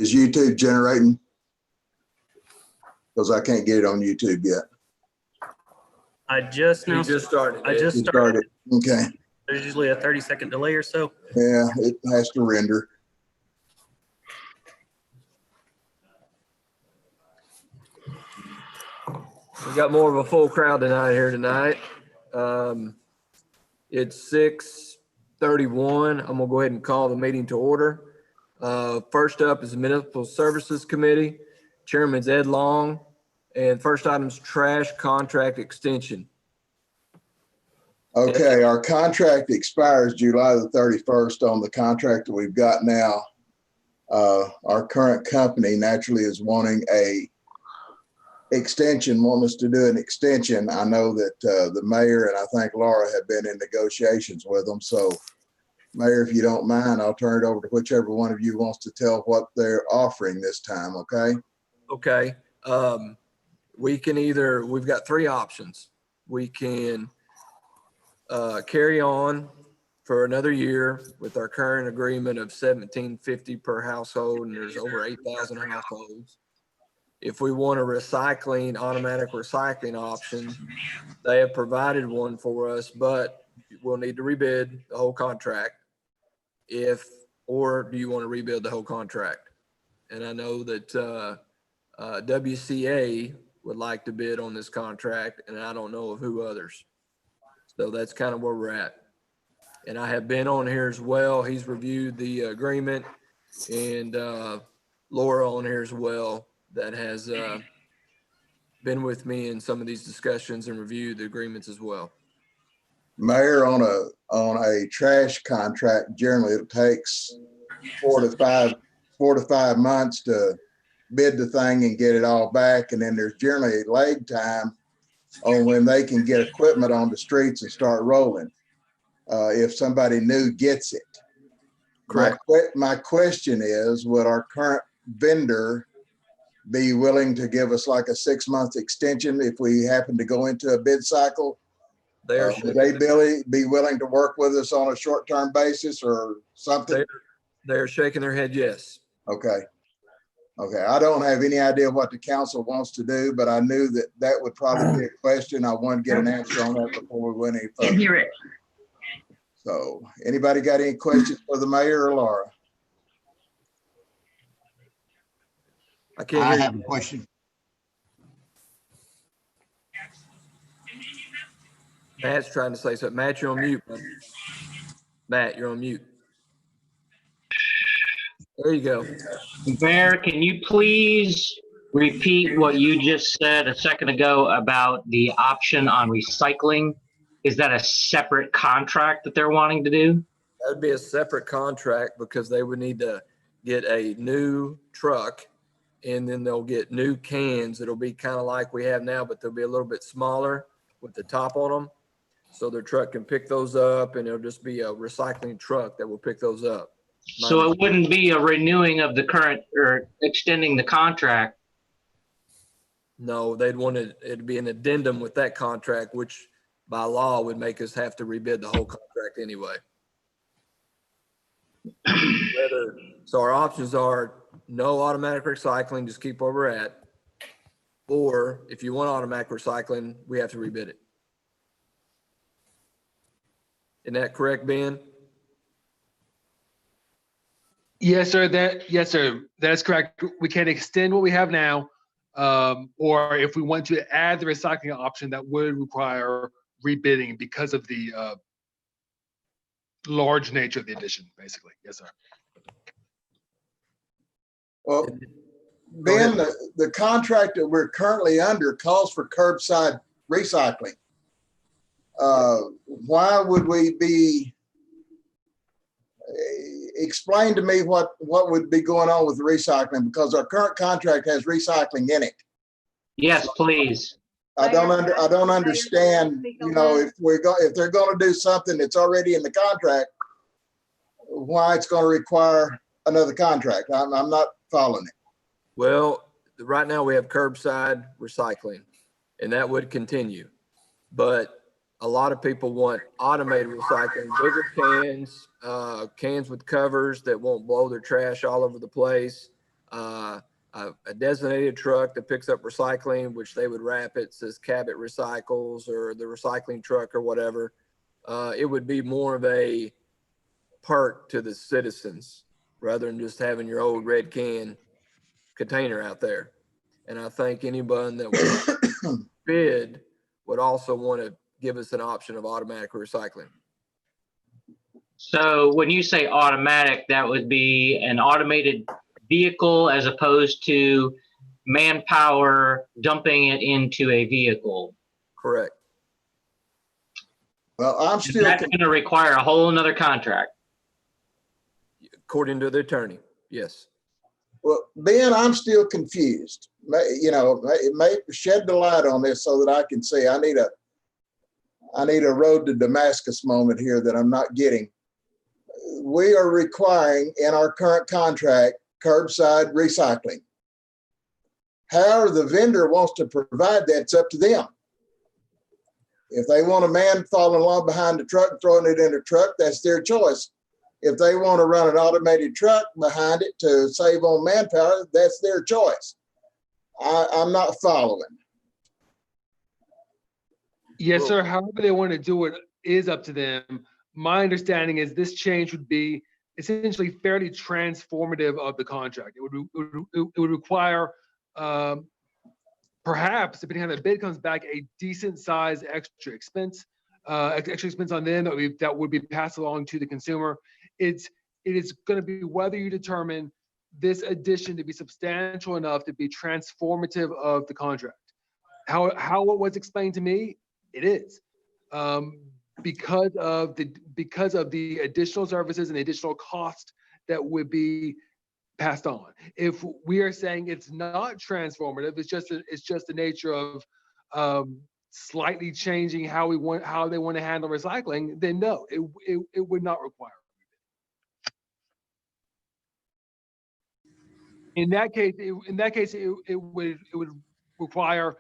Is YouTube generating? Because I can't get it on YouTube yet. I just started. I just It started. Okay. There's usually a 30-second delay or so. Yeah, it has to render. We got more of a full crowd tonight. It's 6:31. I'm gonna go ahead and call the meeting to order. First up is the Municipal Services Committee. Chairman's Ed Long. And first item's trash contract extension. Okay, our contract expires July the 31st on the contract that we've got now. Our current company naturally is wanting a extension, wanting us to do an extension. I know that the mayor and I think Laura have been in negotiations with them. So Mayor, if you don't mind, I'll turn it over to whichever one of you wants to tell what they're offering this time, okay? Okay. We've got three options. We can carry on for another year with our current agreement of $17.50 per household, and there's over 8,000 households. If we want a automatic recycling option, they have provided one for us, but we'll need to rebid the whole contract. Or do you want to rebuild the whole contract? And I know that WCA would like to bid on this contract, and I don't know of who others. So that's kind of where we're at. And I have been on here as well. He's reviewed the agreement, and Laura on here as well that has been with me in some of these discussions and reviewed the agreements as well. Mayor, on a trash contract, generally it takes 4 to 5 months to bid the thing and get it all back. And then there's generally a lag time on when they can get equipment on the streets and start rolling. If somebody new gets it. Correct. My question is, would our current vendor be willing to give us like a 6-month extension if we happen to go into a bid cycle? Would they be willing to work with us on a short-term basis or something? They're shaking their head yes. Okay. I don't have any idea what the council wants to do, but I knew that would probably be a question. I wanted to get an answer on that before we went any further. Can't hear it. So anybody got any questions for the mayor or Laura? I have a question. Matt's trying to say something. Matt, you're on mute. Buddy. Matt, you're on mute. There you go. Mayor, can you please repeat what you just said a second ago about the option on recycling? Is that a separate contract that they're wanting to do? That would be a separate contract because they would need to get a new truck, and then they'll get new cans. It'll be kind of like we have now, but they'll be a little bit smaller with the top on them. So their truck can pick those up, and it'll just be a recycling truck that will pick those up. So it wouldn't be a renewing of the current or extending the contract. No, they'd want it'd be an addendum with that contract, which by law would make us have to rebid the whole contract anyway. So our options are no automatic recycling, just keep where we're at. Or if you want automatic recycling, we have to rebid it. Isn't that correct, Ben? Yes, sir. Yes, sir. That's correct. We can extend what we have now, or if we want to add the recycling option, that would require rebidding because of the large nature of the addition, basically. Yes, sir. Well, Ben, the contract that we're currently under calls for curbside recycling. Why would we be? Explain to me what would be going on with the recycling, because our current contract has recycling in it. Yes, please. I don't understand. You know, if they're going to do something that's already in the contract, why it's going to require another contract? I'm not following it. Well, right now we have curbside recycling, and that would continue. But a lot of people want automated recycling, bigger cans, cans with covers that won't blow their trash all over the place. a designated truck that picks up recycling, which they would wrap it, says Cabot Recycles or the recycling truck or whatever. It would be more of a perk to the citizens rather than just having your old red can container out there. And I think anyone that would bid would also want to give us an option of automatic recycling. So when you say automatic, that would be an automated vehicle as opposed to manpower dumping it into a vehicle. Correct. Well, I'm And still, that's going to require a whole nother contract. According to the attorney, yes. well, Ben, I'm still confused. You know, it may shed the light on this so that I can see. I need a road to Damascus moment here that I'm not getting. We are requiring in our current contract curbside recycling. However, the vendor wants to provide that, it's up to them. If they want a man following along behind the truck, throwing it in a truck, that's their choice. If they want to run an automated truck behind it to save on manpower, that's their choice. I'm not following. Yes, sir. However they want to do it is up to them. My understanding is this change would be essentially fairly transformative of the contract. It would require, perhaps, depending on how the bid comes back, a decent size extra expense on them that would be passed along to the consumer. It is going to be whether you determine this addition to be substantial enough to be transformative of the contract. How it was explained to me, it is. Because of the additional services and the additional cost that would be passed on. If we are saying it's not transformative, it's just the nature of slightly changing how they want to handle recycling, then no, it would not require. In that case, it would require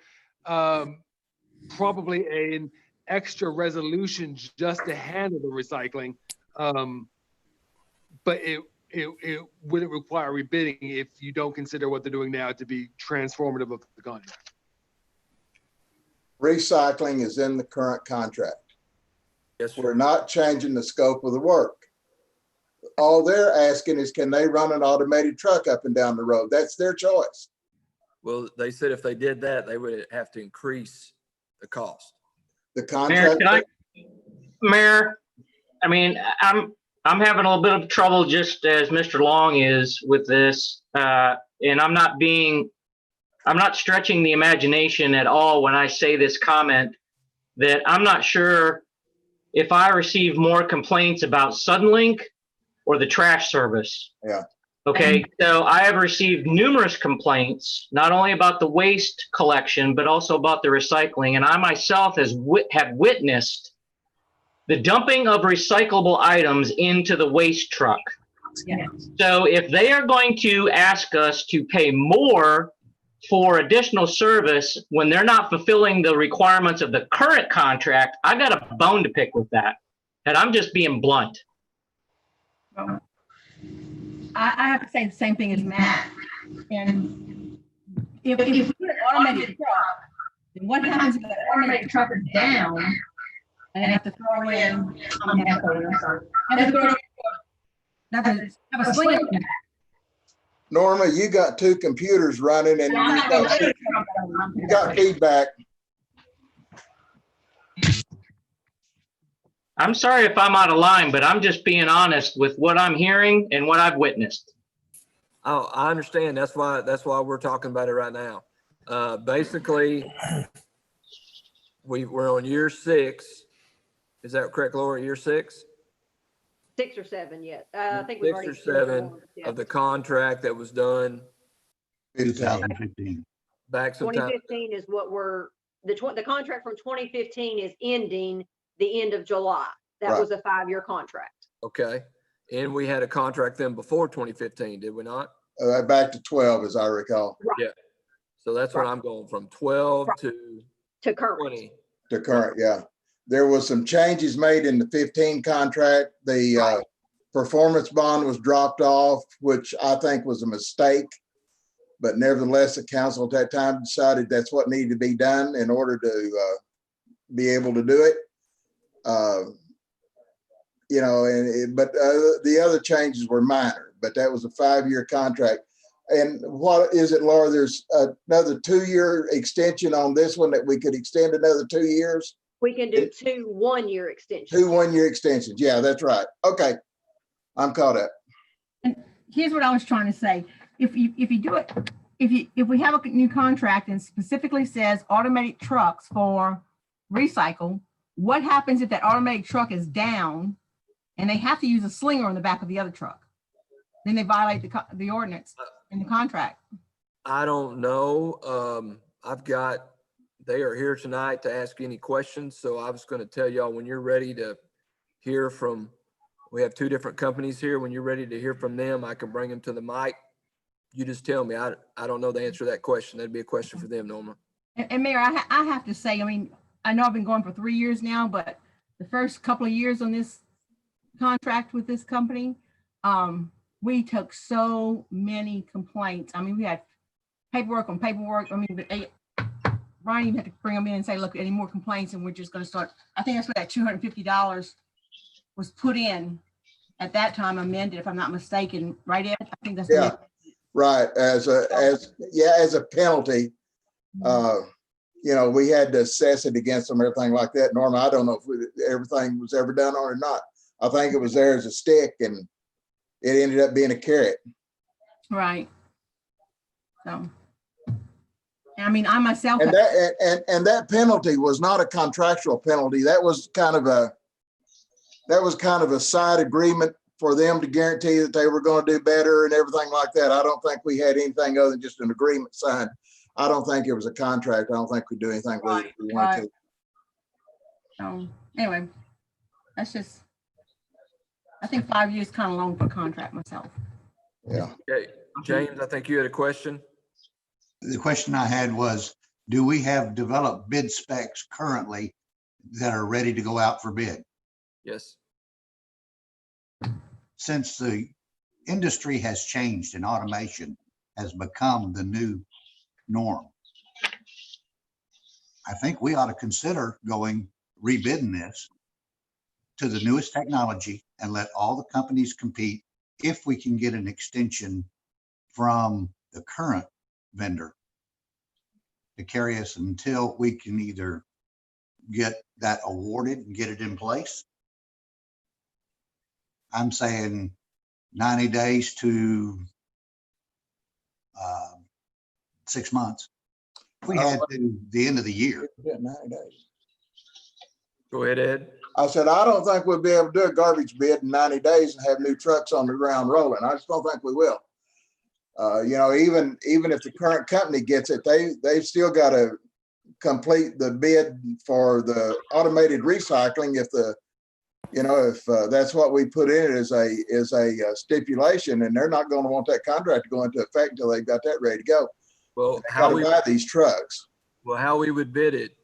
probably an extra resolution just to handle the recycling, but it wouldn't require rebidding if you don't consider what they're doing now to be transformative of the contract. Recycling is in the current contract. Yes, sir. We're not changing the scope of the work. All they're asking is, can they run an automated truck up and down the road? That's their choice. Well, they said if they did that, they would have to increase the cost. The Mayor, contract. Mayor, I mean, I'm having a little bit of trouble just as Mr. Long is with this, and I'm not stretching the imagination at all when I say this comment that I'm not sure if I receive more complaints about Suddenlink or the trash service. Yeah. Okay, so I have received numerous complaints, not only about the waste collection, but also about the recycling. And I myself have witnessed the dumping of recyclable items into the waste truck. Yeah. So if they are going to ask us to pay more for additional service when they're not fulfilling the requirements of the current contract, I got a bone to pick with that. And I'm just being blunt. Well, I have to say the same thing as Matt. And if we get an automated truck, then what happens if the automated truck is down and have to throw in, have a sling back? Norma, you got two computers running and you got feedback. I'm sorry if I'm out of line, but I'm just being honest with what I'm hearing and what I've witnessed. Oh, I understand. That's why we're talking about it right now. Basically, we're on year 6. Is that correct, Laura? Year 6? 6 or 7 yet. I think we've 6 already. or 7 of the contract that was done 2015. back sometime. 2015 is what the contract from 2015 is ending the end of July. That was a 5-year contract. Okay. And we had a contract then before 2015, did we not? Back to 12, as I recall. Right. Yeah. So that's what I'm going from 12 To current. 20. To current, yeah. There was some changes made in the 15 contract. The performance bond was dropped off, which I think was a mistake. But nevertheless, the council at that time decided that's what needed to be done in order to be able to do it. You know, but the other changes were minor, but that was a 5-year contract. And what is it, Laura? There's another 2-year extension on this one that we could extend another 2 years? We can do 2 1-year extensions. 2 1-year extensions. Yeah, that's right. Okay. I'm caught up. And here's what I was trying to say. If you do it, if we have a new contract and specifically says automatic trucks for recycle, what happens if that automatic truck is down and they have to use a slinger on the back of the other truck? Then they violate the ordinance in the contract. I don't know. They are here tonight to ask any questions. So I was going to tell y'all when you're ready to hear from, we have 2 different companies here. When you're ready to hear from them, I can bring them to the mic. You just tell me. I don't know the answer to that question. That'd be a question for them, Norma. And Mayor, I have to say, I mean, I know I've been going for 3 years now, but the first couple of years on this contract with this company, we took so many complaints. I mean, we had paperwork on paperwork. I mean, Brian even had to bring them in and say, look, any more complaints, and we're just going to start. I think that's what that $250 was put in at that time, amended, if I'm not mistaken, right, Ed? I think that's Yeah, right. As a penalty. You know, we had to assess it against them, everything like that. Norma, I don't know if everything was ever done on it or not. I think it was there as a stick and it ended up being a carrot. Right. So, I mean, I myself. And that penalty was not a contractual penalty. That was kind of a side agreement for them to guarantee that they were going to do better and everything like that. I don't think we had anything other than just an agreement signed. I don't think it was a contract. I don't think we do anything with it if we wanted to. So anyway, that's just, I think 5 years is kind of long for a contract myself. Yeah. Okay, James, I think you had a question. The question I had was, do we have developed bid specs currently that are ready to go out for bid? Yes. Since the industry has changed and automation has become the new norm, I think we ought to consider rebidding this to the newest technology and let all the companies compete if we can get an extension from the current vendor to carry us until we can either get that awarded and get it in place. I'm saying 90 days to 6 months. If we had to the end of the year. Yeah, 90 days. Go ahead, Ed. I said, I don't think we'll be able to do a garbage bid in 90 days and have new trucks on the ground rolling. I just don't think we will. You know, even if the current company gets it, they've still got to complete the bid for the automated recycling. If that's what we put in as a stipulation, and they're not going to want that contract to go into effect until they've got that ready to go. Well, How to buy these trucks. Well, how we would bid it,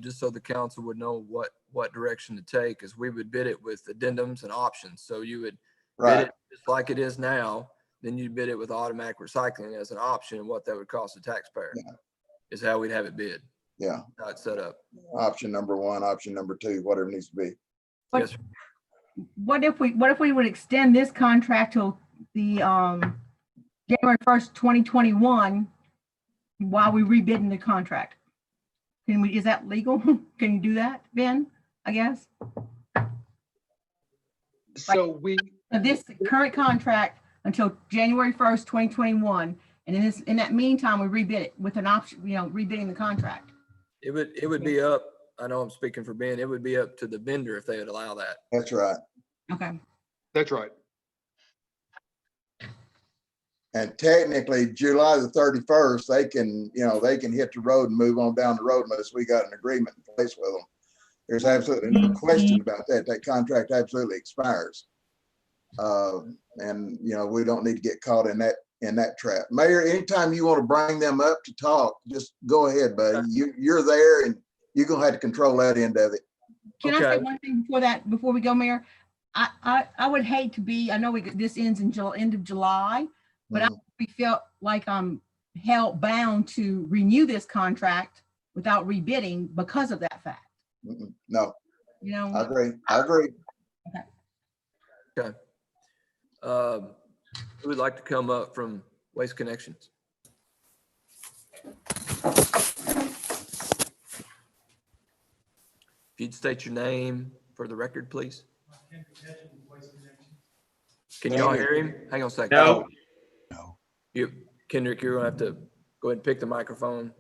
just so the council would know what direction to take, is we would bid it with addendums and options. So you would bid it just like it is now, then you bid it with automatic recycling as an option, and what that would cost the taxpayer is how we'd have it bid. Yeah. How it's set up. Option number 1, option number 2, whatever it needs to be. But Yes, sir. what if we would extend this contract till the January 1st, 2021, while we rebidding the contract? Is that legal? Can you do that, Ben? I guess. So This current contract until January 1st, 2021, and in that meantime, we rebid it with an option, rebidding the contract. It would be up. I know I'm speaking for Ben. It would be up to the vendor if they would allow that. That's right. Okay. that's right. And technically, July the 31st, they can hit the road and move on down the road unless we got an agreement in place with them. There's absolutely no question about that. That contract absolutely expires. And we don't need to get caught in that trap. Mayor, anytime you want to bring them up to talk, just go ahead, buddy. You're there, and you're gonna have to control that end of it. Can I say one thing before we go, Mayor? I would hate to be. I know this ends in end of July, but we felt like held bound to renew this contract without rebidding because of that fact. No, You know, I agree. Okay. Who would like to come up from Waste Connections? If you'd state your name for the record, please. Can you all hear him? Hang on a second. No. No. Kendrick, you're gonna have to go ahead and pick the microphone.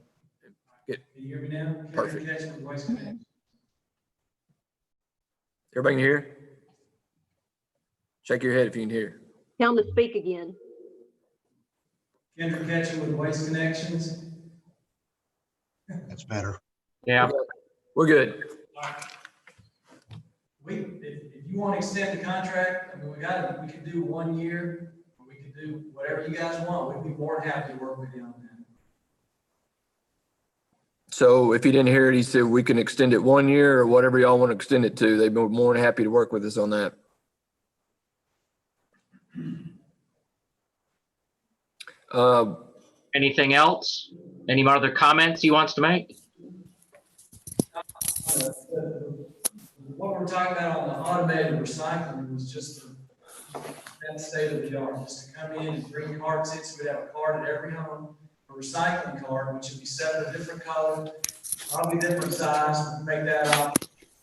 Can you hear me now? Perfect. Kendrick Ketchum with Waste Connections. Everybody can hear? Shake your head if you can hear. Tell them to speak again. Kendrick Ketchum with Waste Connections. That's better. Yeah. We're good. If you want to extend the contract, I mean, we can do 1 year, or we can do whatever you guys want. We'd be more than happy to work with you on that. So if you didn't hear it, he said we can extend it 1 year or whatever y'all want to extend it to. They've been more than happy to work with us on that. Anything else? Any other comments he wants to make? What we're talking about on the automated recycling was just that state of the art, just to come in and bring carts in. So we'd have a cart at every home, a recycling cart, which would be set of a different color, probably different size, make that up.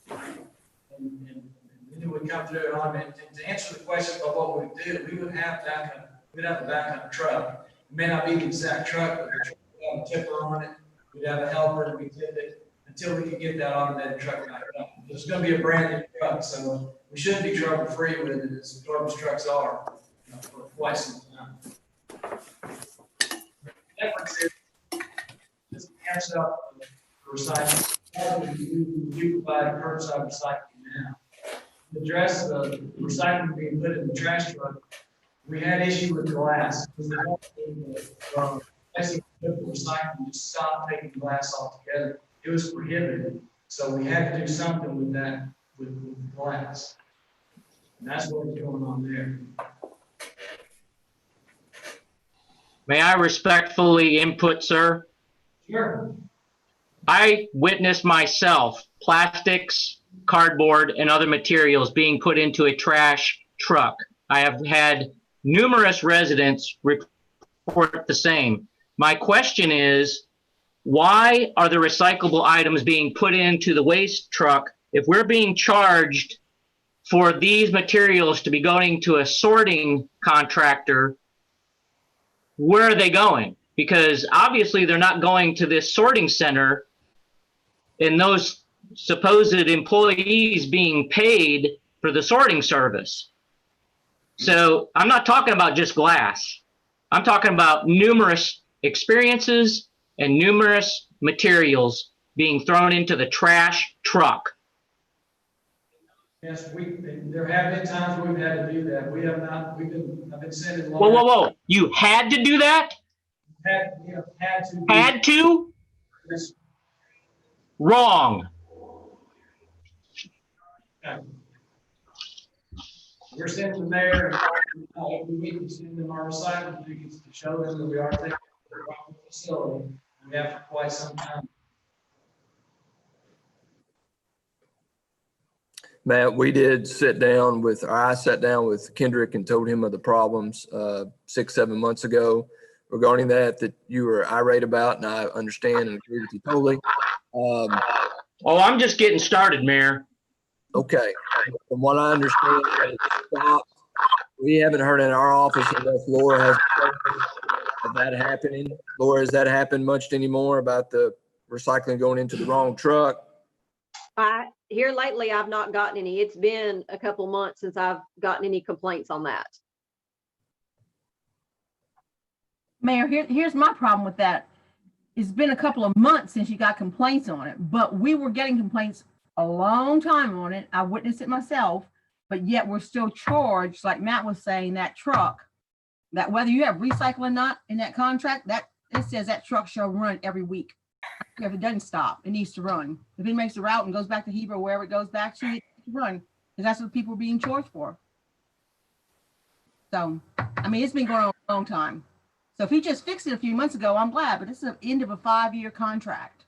And then it would come through and automate. To answer the question about what we do, we would have we'd have a backup truck. It may not be the exact truck, but the truck would have a tipper on it. We'd have a helper and we tip it until we can get that automated truck back up. It's going to be a brand new truck, so we shouldn't be trouble free with it as garbage trucks are, for quite some time. The difference is this camps out for recycling. We provide curbside recycling now. To address the recycling being put in the trash truck, we had issue with glass. Recycling just stopped taking glass altogether. It was prohibited. So we had to do something with that, with glass. And that's what's going on there. May I respectfully input, sir? Sure. I witnessed myself plastics, cardboard, and other materials being put into a trash truck. I have had numerous residents report the same. My question is, why are the recyclable items being put into the waste truck if we're being charged for these materials to be going to a sorting contractor? Where are they going? Because obviously they're not going to this sorting center, and those supposed employees being paid for the sorting service. So I'm not talking about just glass. I'm talking about numerous experiences and numerous materials being thrown into the trash truck. Yes, there have been times where we've had to do that. We have not, I've been sending. Whoa. You had to do that? Had to. Had to? Yes. Wrong. Okay. We're sending them there, and every week we send them our recycling tickets to show them that we are taking care of the facility. We have for quite some time. Matt, I sat down with Kendrick and told him of the problems 6-7 months ago regarding that you were irate about, and I understand and agree with you totally. I'm just getting started, Mayor. Okay. From what I understand, it stopped. We haven't heard in our office unless Laura has of that happening. Laura, has that happened much anymore about the recycling going into the wrong truck? Here lately, I've not gotten any. It's been a couple months since I've gotten any complaints on that. Mayor, here's my problem with that. It's been a couple of months since you got complaints on it, but we were getting complaints a long time on it. I witnessed it myself, but yet we're still charged, like Matt was saying, that truck, that whether you have recycle or not in that contract, that it says that truck shall run every week. If it doesn't stop, it needs to run. If it makes a route and goes back to Heber, wherever it goes back to, it needs to run. Because that's what people are being charged for. So, I mean, it's been going on a long time. So if he just fixed it a few months ago, I'm glad, but it's the end of a 5-year contract.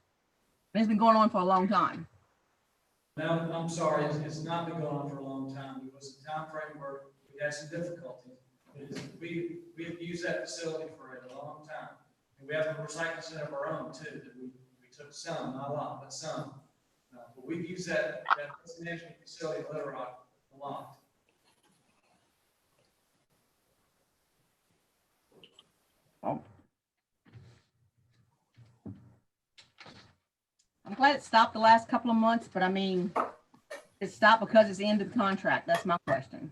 And it's been going on for a long time. Now, I'm sorry, it's not been going on for a long time. It was a time frame where we had some difficulties. We've used that facility for a long time. And we have a recycling center of our own too, that we took some, not a lot, but some. But we've used that waste management facility in Little Rock a lot. I'm glad it stopped the last couple of months, but I mean, it stopped because it's the end of the contract. That's my question.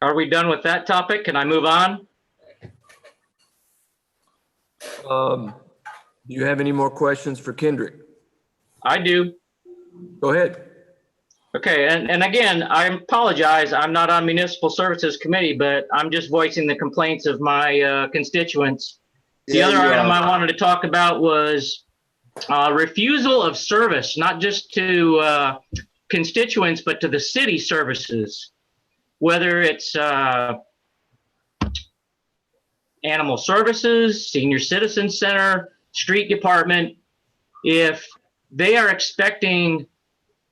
Are we done with that topic? Can I move on? Do you have any more questions for Kendrick? I do. Go ahead. Okay, and again, I apologize. I'm not on Municipal Services Committee, but I'm just voicing the complaints of my constituents. The Yeah, other you item are. I wanted to talk about was refusal of service, not just to constituents, but to the city services, whether it's animal services, senior citizen center, street department. If they are expecting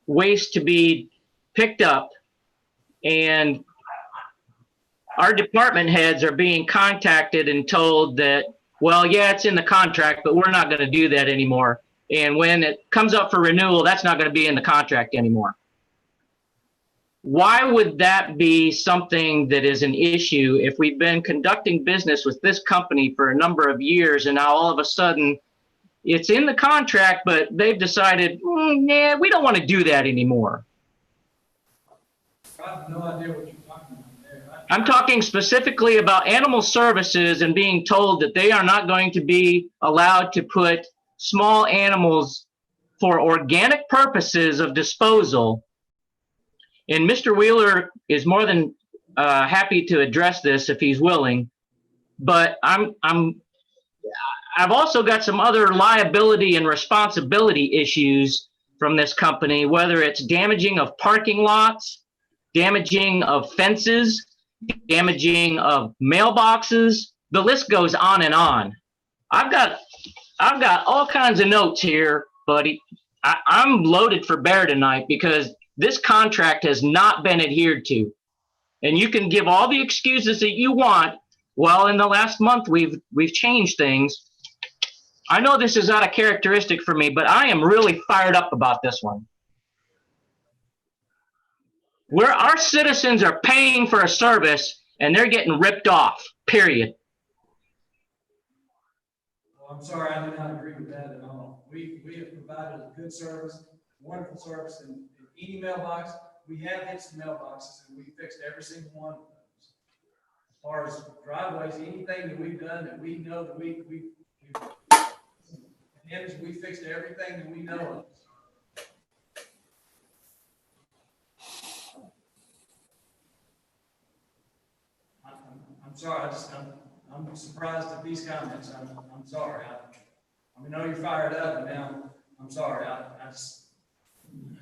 waste to be picked up and our department heads are being contacted and told that, well, yeah, it's in the contract, but we're not going to do that anymore. And when it comes up for renewal, that's not going to be in the contract anymore. Why would that be something that is an issue if we've been conducting business with this company for a number of years and now all of a sudden it's in the contract, but they've decided, yeah, we don't want to do that anymore. I have no idea what you're talking about there. I'm talking specifically about animal services and being told that they are not going to be allowed to put small animals for organic purposes of disposal. And Mr. Wheeler is more than happy to address this if he's willing, but I've also got some other liability and responsibility issues from this company, whether it's damaging of parking lots, damaging of fences, damaging of mailboxes. The list goes on and on. I've got all kinds of notes here, buddy. I'm loaded for bear tonight because this contract has not been adhered to. And you can give all the excuses that you want. Well, in the last month, we've changed things. I know this is out of characteristic for me, but I am really fired up about this one. Where our citizens are paying for a service and they're getting ripped off, period. Well, I'm sorry, I do not agree with that at all. We have provided a good service, wonderful service in any mailbox. We have hit some mailboxes and we fixed every single one of those. As far as driveways, anything that we've done that we know that we fixed everything that we know of. I'm sorry, I'm surprised at these comments. I'm sorry. I know you're fired up, and now I'm sorry.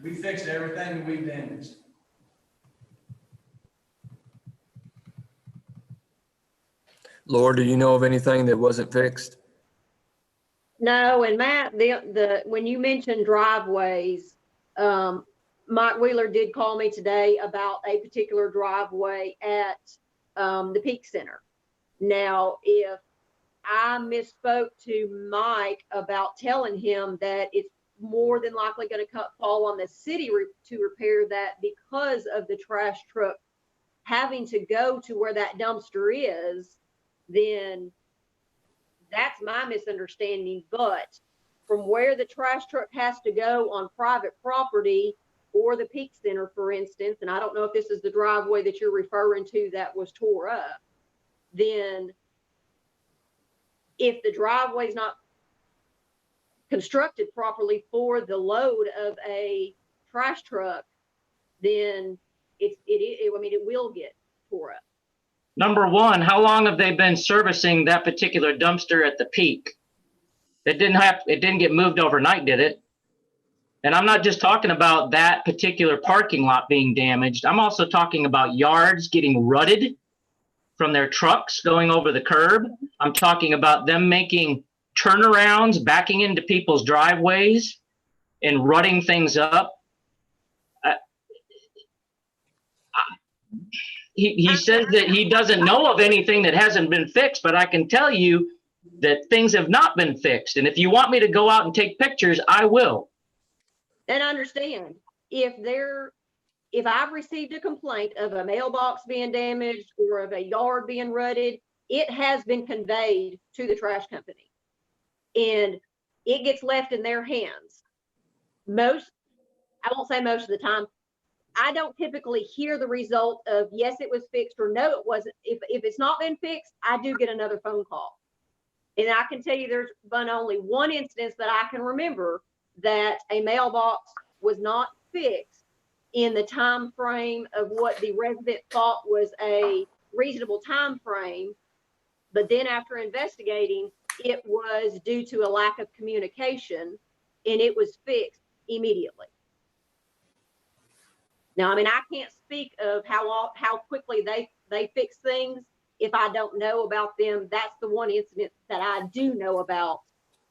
We fixed everything that we've damaged. Laura, do you know of anything that wasn't fixed? No, and Matt, when you mentioned driveways, Mike Wheeler did call me today about a particular driveway at the Peak Center. Now, if I misspoke to Mike about telling him that it's more than likely going to fall on the city to repair that because of the trash truck having to go to where that dumpster is, then that's my misunderstanding. But from where the trash truck has to go on private property or the Peak Center, for instance, and I don't know if this is the driveway that you're referring to that was tore up, then if the driveway is not constructed properly for the load of a trash truck, then it will get tore up. Number one, how long have they been servicing that particular dumpster at the Peak? It didn't get moved overnight, did it? And I'm not just talking about that particular parking lot being damaged. I'm also talking about yards getting rutted from their trucks going over the curb. I'm talking about them making turnarounds, backing into people's driveways and rutting things up. He says that he doesn't know of anything that hasn't been fixed, but I can tell you that things have not been fixed. And if you want me to go out and take pictures, I will. And understand, if I've received a complaint of a mailbox being damaged or of a yard being rutted, it has been conveyed to the trash company. And it gets left in their hands. I won't say most of the time, I don't typically hear the result of yes, it was fixed or no, it wasn't. If it's not been fixed, I do get another phone call. And I can tell you there's been only one instance that I can remember that a mailbox was not fixed in the time frame of what the resident thought was a reasonable time frame. But then after investigating, it was due to a lack of communication and it was fixed immediately. Now, I mean, I can't speak of how quickly they fix things if I don't know about them. That's the one incident that I do know about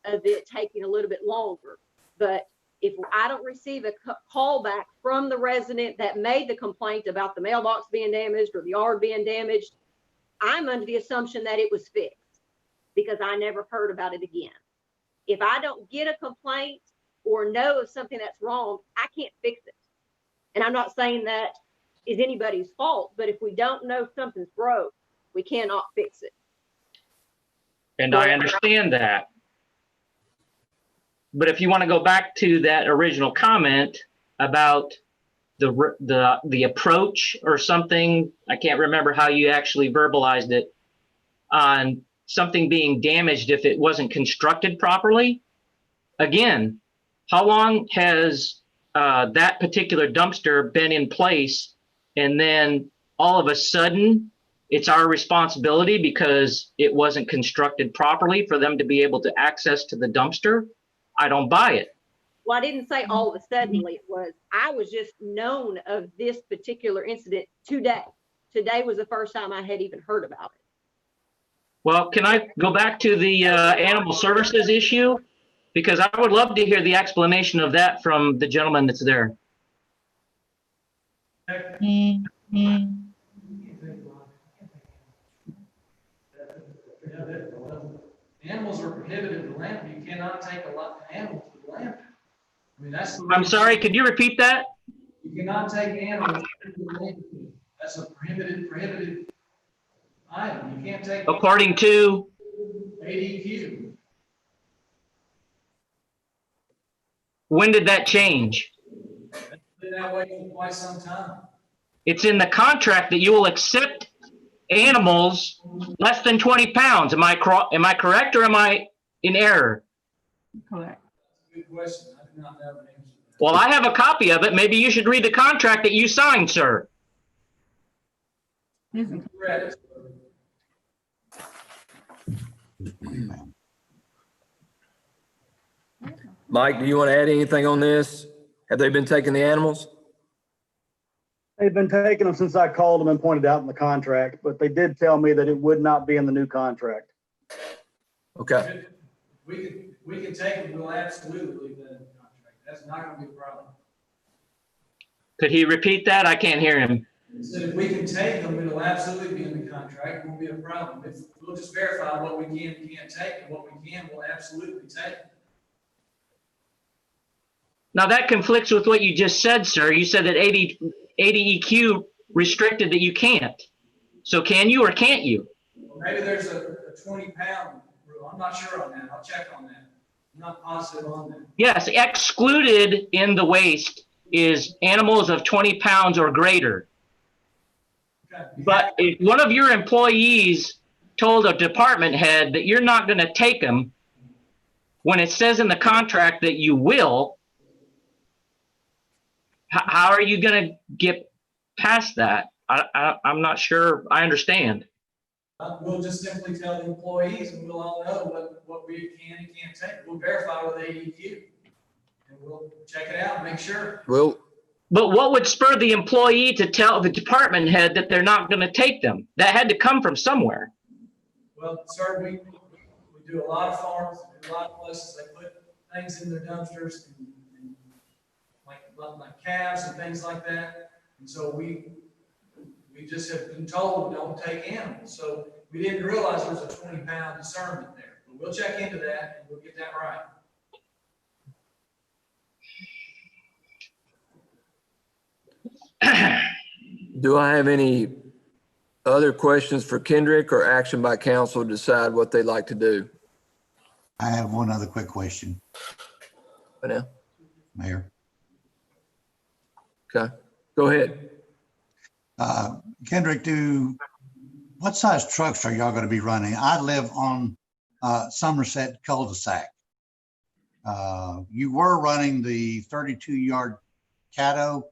of it taking a little bit longer. But if I don't receive a call back from the resident that made the complaint about the mailbox being damaged or the yard being damaged, I'm under the assumption that it was fixed because I never heard about it again. If I don't get a complaint or know of something that's wrong, I can't fix it. And I'm not saying that is anybody's fault, but if we don't know something's broke, we cannot fix it. And I understand that. But if you want to go back to that original comment about the approach or something, I can't remember how you actually verbalized it, on something being damaged if it wasn't constructed properly. Again, how long has that particular dumpster been in place, and then all of a sudden it's our responsibility because it wasn't constructed properly for them to be able to access to the dumpster? I don't buy it. Well, I didn't say all of a suddenly it was. I was just known of this particular incident today. Today was the first time I had even heard about it. Well, can I go back to the animal services issue? Because I would love to hear the explanation of that from the gentleman that's there. Animals are prohibited to lamp. You cannot take a lot of animals to the lamp. I mean, that's. I'm sorry, could you repeat that? You cannot take animals to the lamp. That's a prohibited item. You can't take. According to ADQ. when did that change? It's been that way for quite some time. It's in the contract that you will accept animals less than 20 pounds. Am I correct or am I in error? Correct. Good question. I do not know the answer. Well, I have a copy of it. Maybe you should read the contract that you signed, sir. Read it. Mike, do you want to add anything on this? Have they been taking the animals? They've been taking them since I called them and pointed out in the contract, but they did tell me that it would not be in the new contract. Okay. We can take them. We'll absolutely leave that in the contract. That's not going to be a problem. Could he repeat that? I can't hear him. So if we can take them, it'll absolutely be in the contract. It won't be a problem. We'll just verify what we can and can't take, and what we can, we'll absolutely take. Now that conflicts with what you just said, sir. You said that ADEQ restricted that you can't. So can you or can't you? Well, maybe there's a 20-pound rule. I'm not sure on that. I'll check on that. I'm not positive on that. Yes, excluded in the waste is animals of 20 pounds or greater. Okay. But if one of your employees told a department head that you're not going to take them, when it says in the contract that you will, how are you going to get past that? I'm not sure I understand. We'll just simply tell the employees, and we'll all know what we can and can't take. We'll verify with ADQ. and we'll check it out and make sure. Well, But what would spur the employee to tell the department head that they're not going to take them? That had to come from somewhere. Well, sir, we do a lot of farms, we do a lot of places, they put things in their dumpsters, and like calves and things like that. And so we just have been told, don't take animals. So we didn't realize there was a 20-pound discernment there. But we'll check into that and we'll get that right. do I have any other questions for Kendrick or action by council to decide what they'd like to do? I have one other quick question, Right now? Mayor. Okay, go ahead. Kendrick, what size trucks are y'all gonna be running? I live on Somerset cul-de-sac. You were running the 32-yard Cabot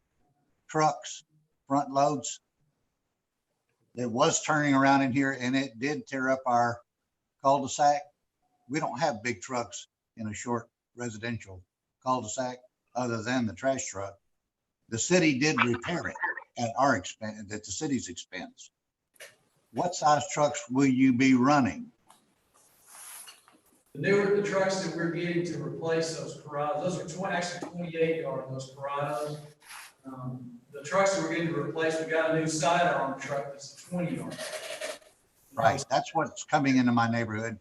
trucks, front loads. It was turning around in here and it did tear up our cul-de-sac. We don't have big trucks in a short residential cul-de-sac other than the trash truck. The city did repair it at our expense, at the city's expense. What size trucks will you be running? The trucks that we're getting to replace those Parados, those are actually 28-yard, those Parados. The trucks that we're getting to replace, we got a new sidearm on the truck that's a 20-yard. Right, that's what's coming into my neighborhood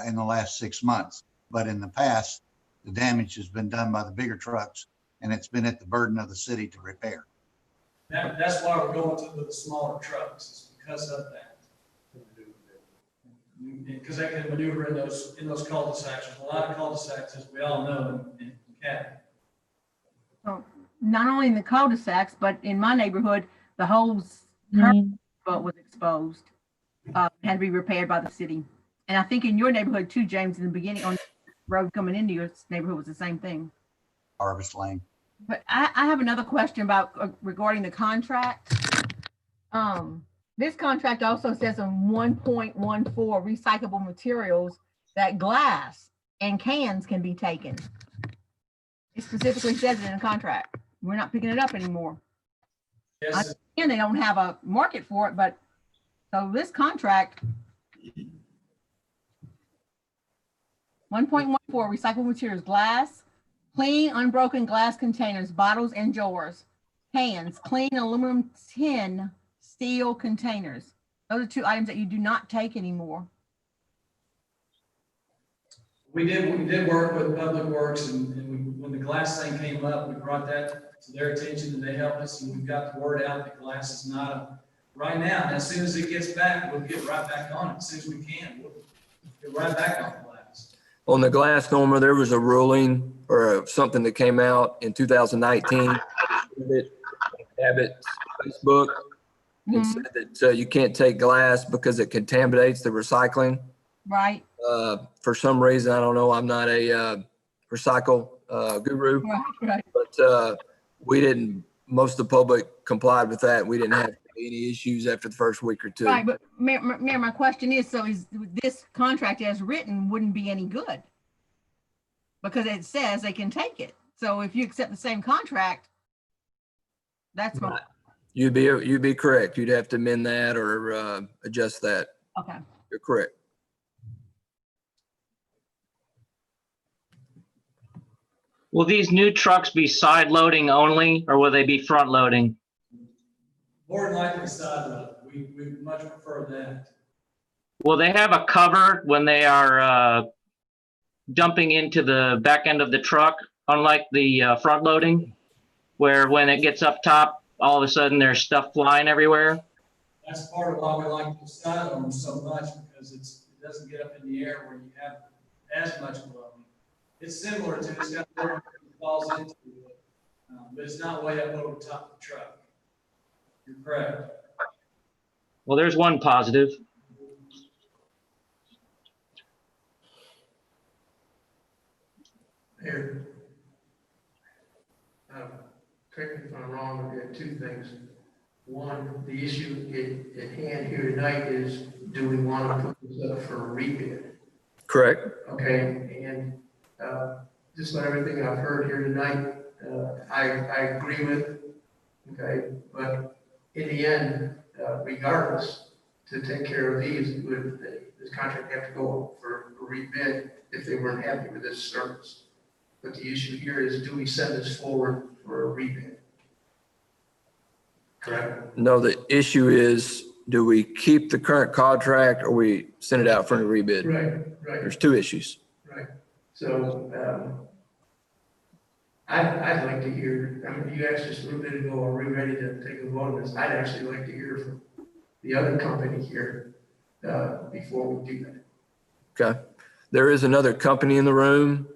in the last 6 months. But in the past, the damage has been done by the bigger trucks and it's been at the burden of the city to repair. That's why we're going to the smaller trucks, is because of that. Because they can maneuver in those cul-de-sacs. There's a lot of cul-de-sacs, as we all know, in Cabot. So not only in the cul-de-sacs, but in my neighborhood, the whole boat was exposed, had to be repaired by the city. And I think in your neighborhood too, James, in the beginning on the road coming into your neighborhood was the same thing. Harvest Lane. But I have another question about regarding the contract. This contract also says on 1.14 recyclable materials that glass and cans can be taken. It specifically says it in the contract. We're not picking it up anymore. Yes, And they don't have a market for it, but so this contract 1.14 recyclable materials, glass, clean, unbroken glass containers, bottles and jars, cans, clean aluminum tin, steel containers. Those are two items that you do not take anymore. we did work with Public Works, and when the glass thing came up, we brought that to their attention, and they helped us, and we've got the word out that glass is not right now. And as soon as it gets back, we'll get right back on it. As soon as we can, we'll get right back on glass. On the glass, Norma, there was a ruling or something that came out in 2019. Cabot's Facebook. It said that you can't take glass because it contaminates the recycling. Right. For some reason, I don't know, I'm not a recycle guru, Right. but most of the public complied with that. We didn't have any issues after the first week or two. Right, but Mayor, my question is, so is this contract as written wouldn't be any good? Because it says they can take it. So if you accept the same contract, that's my, You'd be correct. You'd have to amend that or adjust that. okay. You're correct. Will these new trucks be side loading only, or will they be front loading? More than likely side load. We much prefer that. Will they have a cover when they are dumping into the back end of the truck, unlike the front loading, where when it gets up top, all of a sudden there's stuff flying everywhere? That's part of why we like the side arm so much, because it doesn't get up in the air where you have as much loading. It's similar to, it's got a that falls into it, but it's not way up over the top of the truck. You're correct. Well, there's one positive. Here. Correct me if I'm wrong, there are two things. One, the issue at hand here tonight is, do we want to put this up for a rebid? Correct. Okay, and just about everything I've heard here tonight, I agree with, okay? But in the end, regardless, to take care of these, this contract have to go for a rebid if they weren't happy with this service. But the issue here is, do we send this forward for a rebid? Correct? No, the issue is, do we keep the current contract or we send it out for a rebid? Right, right, There's two issues. right. So, I'd like to hear, I mean, you asked us a little bit ago, are we ready to take a vote on this? I'd actually like to hear from the other company here, before we do that. Okay. There is another company in the room.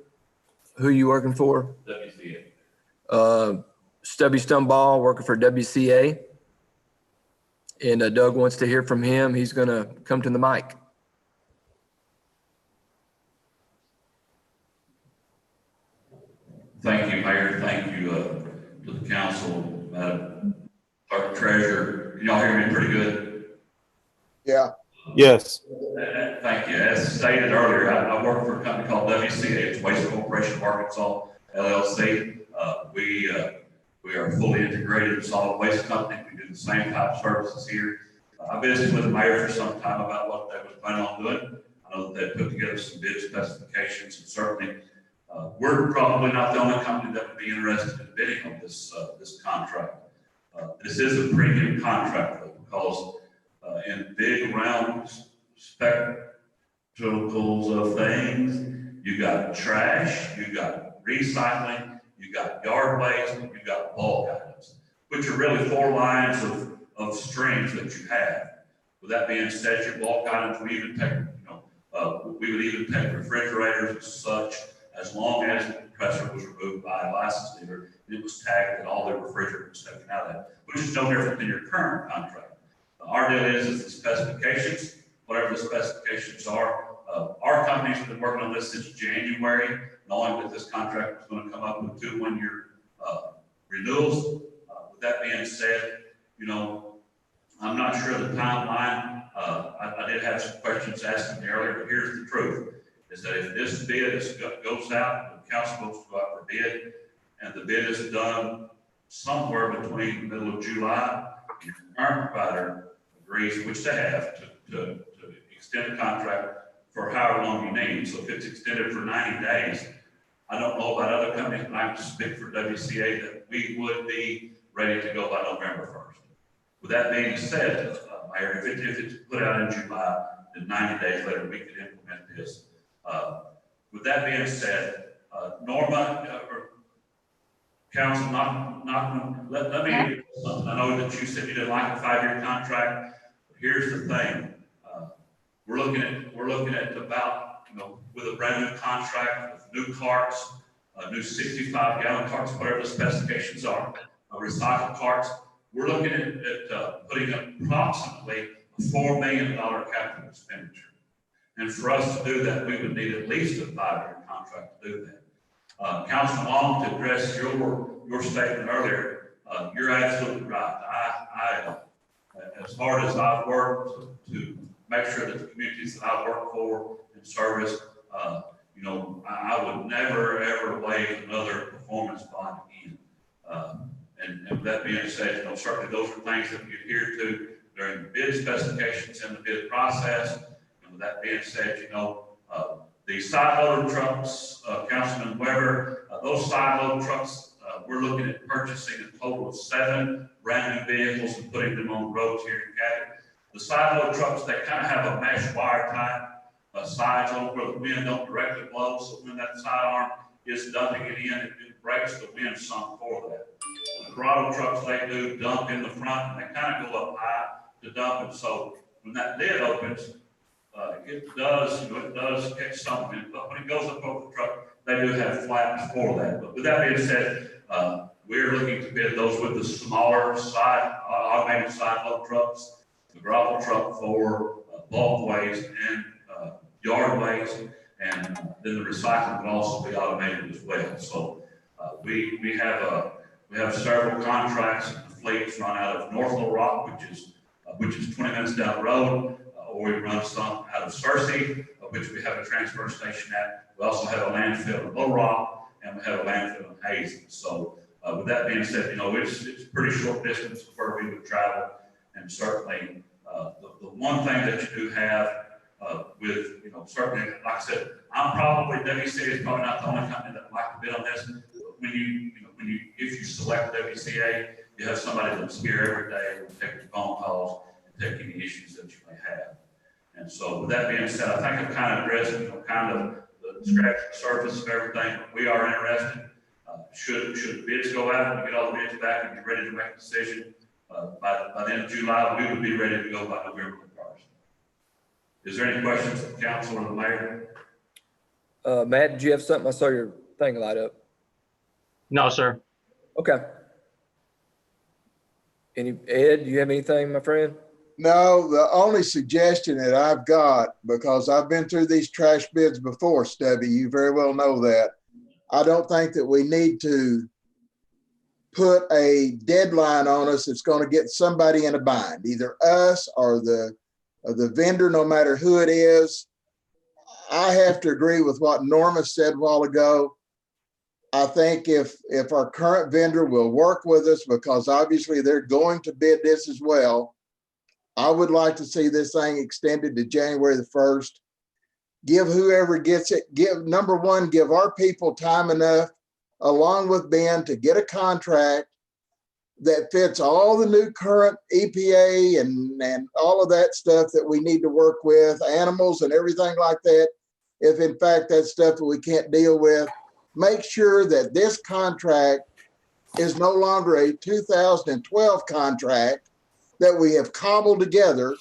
Who you working for? WCA. Stubby Stumbaugh, working for WCA. And Doug wants to hear from him. He's going to come to the mic. Thank you, Mayor. Thank you to the council, Madam Clerk Treasurer. Can y'all hear me pretty good? Yeah. Yes. Thank you. As stated earlier, I work for a company called WCA. It's Waste Corporation of Arkansas, LLC. We are a fully integrated solid waste company. We do the same type of services here. I visited with the mayor for some time about what they was planning on doing. I know that they put together some bid specifications, and certainly we're probably not the only company that would be interested in bidding on this contract. This is a premium contract though, because in big round spectacles of things, you got trash, you got recycling, you got yard waste, you got bulk items, which are really 4 lines of streams that you have. With that being said, your bulk items, we even take, we would even take refrigerators and such, as long as the compressor was removed by a license dealer, and it was tagged that all the refrigerant was taken out of that, which is no different than your current contract. Our deal is the specifications, whatever the specifications are. Our company's been working on this since January, knowing that this contract was going to come up with 2 one-year renewals. With that being said, I'm not sure the timeline. I did have some questions asked me earlier, but here's the truth, is that if this bid goes out, the council votes to go out for bid, and the bid is done somewhere between the middle of July, and the current provider agrees, which they have, to extend the contract for however long you need. So if it's extended for 90 days, I don't know about other companies, but I can speak for WCA that we would be ready to go by November 1st. With that being said, Mayor, if it's put out in July, then 90 days later, we could implement this. With that being said, Norma, or council, let me, something. I know that you said you didn't like a 5-year contract, but here's the thing. We're looking at about, with a brand new contract, with new carts, new 65-gallon carts, whatever the specifications are, recycled carts. We're looking at putting approximately a $4 million capital expenditure. And for us to do that, we would need at least a 5-year contract to do that. Councilman Long, to address your statement earlier, you're absolutely right. I as hard as I've worked to make sure that the communities that I work for and service, I would never, ever waive another performance bond again. And with that being said, certainly those are things that we adhere to during the bid specifications and the bid process. And with that being said, the side loader trucks, Councilman Weber, those side load trucks, we're looking at purchasing a total of 7 brand new vehicles and putting them on the roads here in Cabot. The side load trucks, they kind of have a mesh wire type sides on where the wind don't directly blow. So when that sidearm is dumping it in, it breaks the wind some for that. The throttle trucks, they do dump in the front and they kind of go up high to dump it. So when that lid opens, it does catch some wind, but when it goes up over the truck, they do have flaps for that. But with that being said, we're looking to bid those with the smaller automated side load trucks, the gravel truck for bulk waste and yard waste, and then the recycling can also be automated as well. So we have several contracts. The fleets run out of North Little Rock, which is 20 minutes down the road, or we run some out of Searcy, which we have a transfer station at. We also have a landfill in Little Rock, and we have a landfill in Hazen. So with that being said, it's a pretty short distance where we would travel, and certainly the one thing that you do have with, certainly, like I said, WCA is probably not the only company that would like to bid on this. But if you select WCA, you have somebody that's here every day who will take your phone calls and take any issues that you may have. And so with that being said, I think I've kind of addressed, kind of the scratch the surface of everything. We are interested. Should the bids go out and get all the bids back and be ready to make a decision by the end of July, we would be ready to go by November 1st. Is there any questions of the council or the mayor? Matt, did you have something? I saw your thing light up. No, sir. Okay. Ed, do you have anything, my friend? No, the only suggestion that I've got, because I've been through these trash bids before, Stubby, you very well know that. I don't think that we need to put a deadline on us that's going to get somebody in a bind, either us or the vendor, no matter who it is. I have to agree with what Norma said a while ago. I think if our current vendor will work with us, because obviously they're going to bid this as well, I would like to see this thing extended to January the 1st. Give whoever gets it, number one, give our people time enough, along with Ben, to get a contract that fits all the new current EPA and all of that stuff that we need to work with, animals and everything like that. If in fact that's stuff that we can't deal with, make sure that this contract is no longer a 2012 contract that we have cobbled together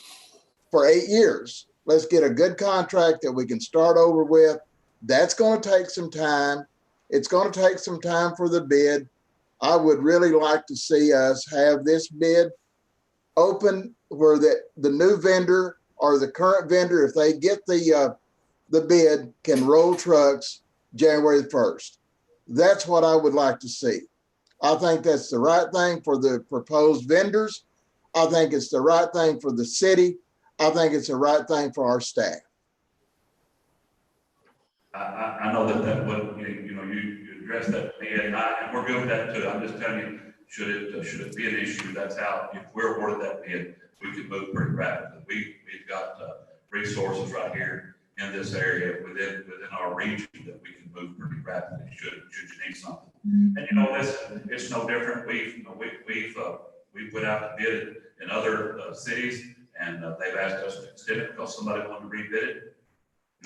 for 8 years. Let's get a good contract that we can start over with. That's going to take some time. It's going to take some time for the bid. I would really like to see us have this bid open where the new vendor or the current vendor, if they get the bid, can roll trucks January the 1st. That's what I would like to see. I think that's the right thing for the proposed vendors. I think it's the right thing for the city. I think it's the right thing for our staff. I know that would, you addressed that, and we're good with that too. I'm just telling you, should it be an issue, that's how, if we're awarded that bid, we could move pretty rapidly. We've got resources right here in this area within our region that we can move pretty rapidly should you need something. And it's no different. We've put out the bid in other cities, and they've asked us to extend it because somebody wanted to rebid it.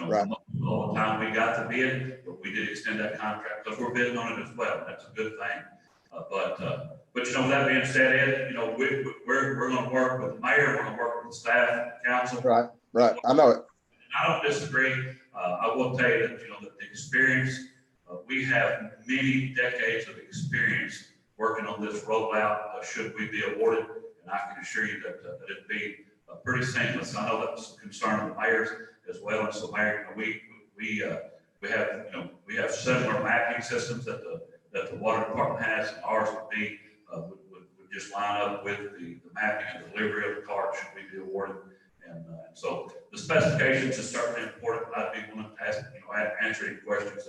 Right. All the time we got the bid, but we did extend that contract because we're bidding on it as well. That's a good thing. But that being said, Ed, we're going to work with the mayor, we're going to work with the staff, council. Right. I know it. I don't disagree. I will tell you that, that the experience, we have many decades of experience working on this rollout, should we be awarded. And I can assure you that it'd be pretty seamless. I know that's a concern of the mayors as well. And so, Mayor, we have similar mapping systems that the water department has, and ours would just line up with the mapping and delivery of the cart should we be awarded. And so the specifications is certainly important. I'd be willing to answer any questions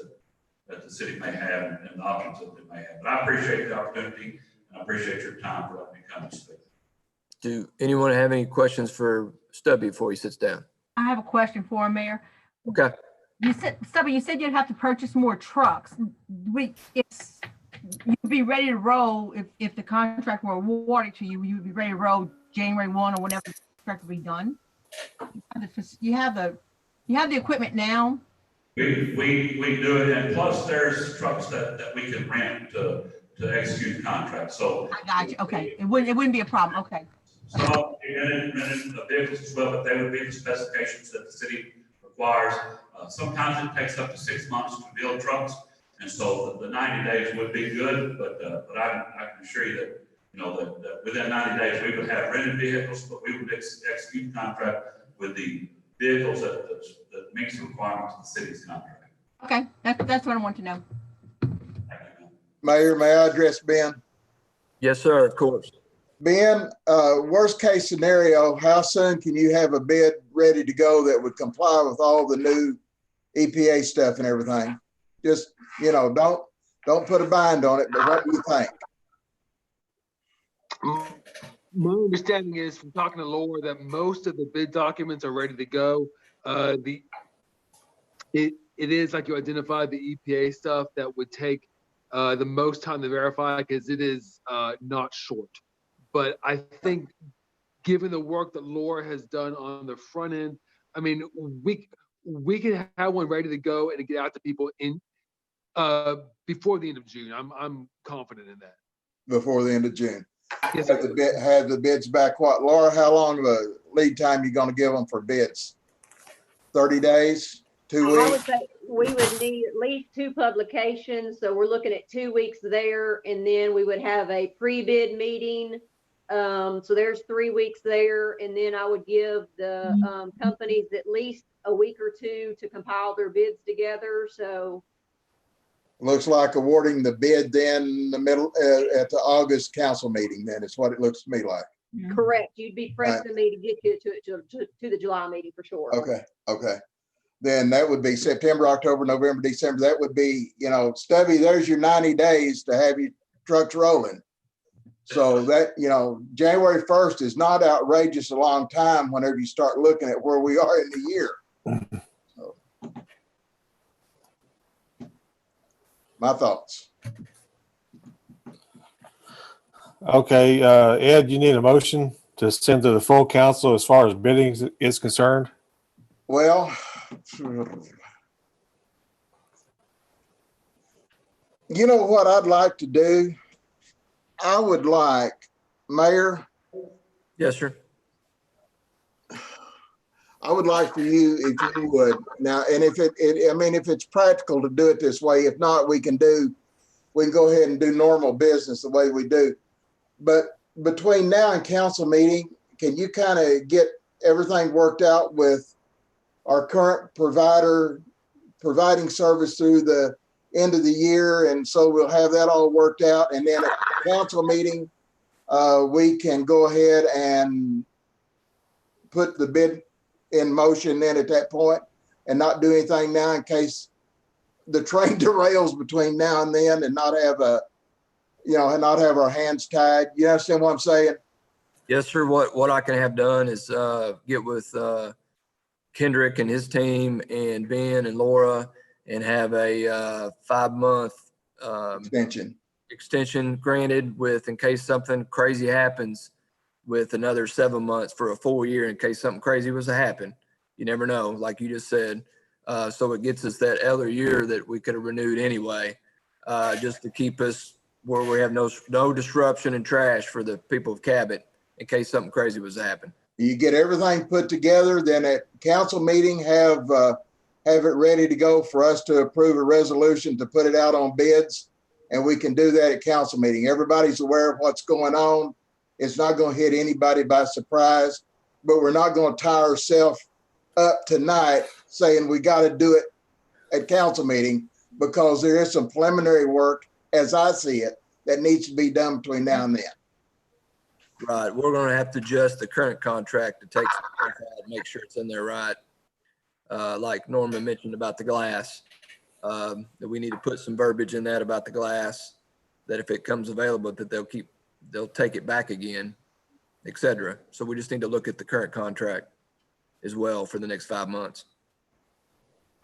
that the city may have and the options that they may have. But I appreciate the opportunity, and I appreciate your time for letting me come and speak. Do anyone have any questions for Stubby before he sits down? I have a question for him, Mayor. Okay. Stubby, you said you'd have to purchase more trucks. You'd be ready to roll if the contract were awarded to you. You'd be ready to roll January 1 or whenever the contract will be done. You have the equipment now. We do it, and plus there's trucks that we can rent to execute contracts. So I got you. Okay, it wouldn't be a problem. Okay. So and the vehicles as well, but they would be the specifications that the city requires. Sometimes it takes up to 6 months to build trucks, and so the 90 days would be good. But I can assure you that that within 90 days we would have rented vehicles, but we would execute contract with the vehicles that meets the requirements of the city's contract. Okay, that's what I want to know. Mayor, may I address Ben? Yes, sir, of course. Ben, worst case scenario, how soon can you have a bid ready to go that would comply with all the new EPA stuff and everything? Just, Don't put a bind on it, but what do you think? My understanding is from talking to Laura that most of the bid documents are ready to go. It is like you identified, the EPA stuff that would take the most time to verify because it is not short. But I think given the work that Laura has done on the front end, I mean, we can have one ready to go and get out to people in before the end of June. I'm confident in that. Before the end of June. Yes, Have sir. have the bids back. What, Laura, how long of a lead time you gonna give them for bids? 30 days, 2 I would weeks? say we would need at least 2 publications, so we're looking at 2 weeks there, and then we would have a pre-bid meeting. So there's 3 weeks there, and then I would give the companies at least a week or 2 to compile their bids together, so. Looks like awarding the bid then in the middle, at the August council meeting then, is what it looks to me like. Correct, you'd be pressing me to get you to the July meeting for sure. Okay. Then that would be September, October, November, December. That would be, Stubby, there's your 90 days to have your trucks rolling. So that, January 1st is not outrageous a long time whenever you start looking at where we are in the year. So, my thoughts. Okay, Ed, you need a motion to send to the full council as far as bidding is concerned? Well, you know what I'd like to do? I would like, Mayor, Yes, sir. I would like for you, if you would now, and if if it's practical to do it this way, if not, we can go ahead and do normal business the way we do. But between now and council meeting, can you kind of get everything worked out with our current provider providing service through the end of the year? And so we'll have that all worked out. And then at the council meeting, we can go ahead and put the bid in motion then at that point and not do anything now in case the train derails between now and then and not have and not have our hands tied. You understand what I'm saying? Yes, sir. What I can have done is get with Kendrick and his team and Ben and Laura and have a 5-month extension granted with, in case something crazy happens, with another 7 months for a full year in case something crazy was to happen. You never know, like you just said. So it gets us that other year that we could have renewed anyway, just to keep us where we have no disruption and trash for the people of Cabot in case something crazy was to happen. You get everything put together, then at council meeting, have it ready to go for us to approve a resolution to put it out on bids. And we can do that at council meeting. Everybody's aware of what's going on. It's not going to hit anybody by surprise, but we're not going to tie ourselves up tonight saying we got to do it at council meeting, because there is some preliminary work, as I see it, that needs to be done between now and then. Right. We're going to have to adjust the current contract to take some stuff out and make sure it's in there right. Like Norman mentioned about the glass, that we need to put some verbiage in that about the glass, that if it comes available, that they'll take it back again, et cetera. So we just need to look at the current contract as well for the next 5 months.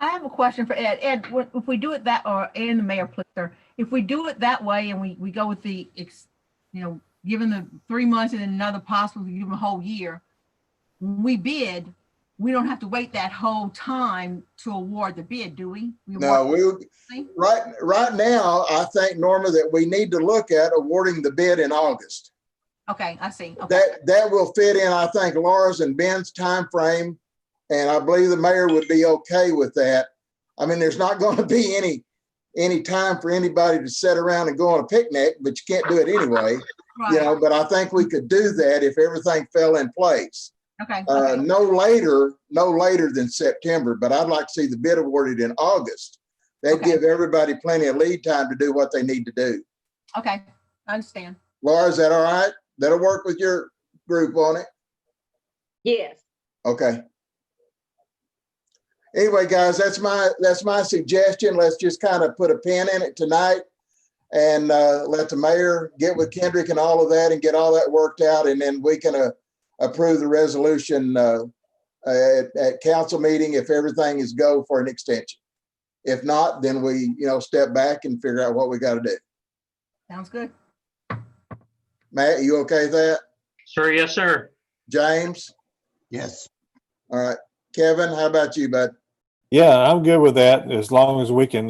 I have a question for Ed. Ed, if we do it and the mayor, please, sir, if we do it that way and we go with the, given the 3 months and then another possible, give them a whole year, when we bid, we don't have to wait that whole time to award the bid, do we? No, right now, I think, Norma, that we need to look at awarding the bid in August. Okay, I see. Okay. That will fit in, I think, Laura's and Ben's time frame, and I believe the mayor would be okay with that. I mean, there's not going to be any time for anybody to sit around and go on a picnic, but you can't do it anyway. Right. But I think we could do that if everything fell in place. Okay. No later than September, but I'd like to see the bid awarded in August. That'd give everybody plenty of lead time to do what they need to do. Okay, I understand. Laura, is that all right? That'll work with your group on it? Yes. Okay. Anyway, guys, that's my suggestion. Let's just kind of put a pin in it tonight. and let the mayor get with Kendrick and all of that and get all that worked out. And then we can approve the resolution at council meeting if everything is go for an extension. If not, then we, step back and figure out what we got to do. Sounds good. Matt, you okay with that? Sir, yes, sir. James? Yes. All right. Kevin, how about you, bud? Yeah, I'm good with that as long as we can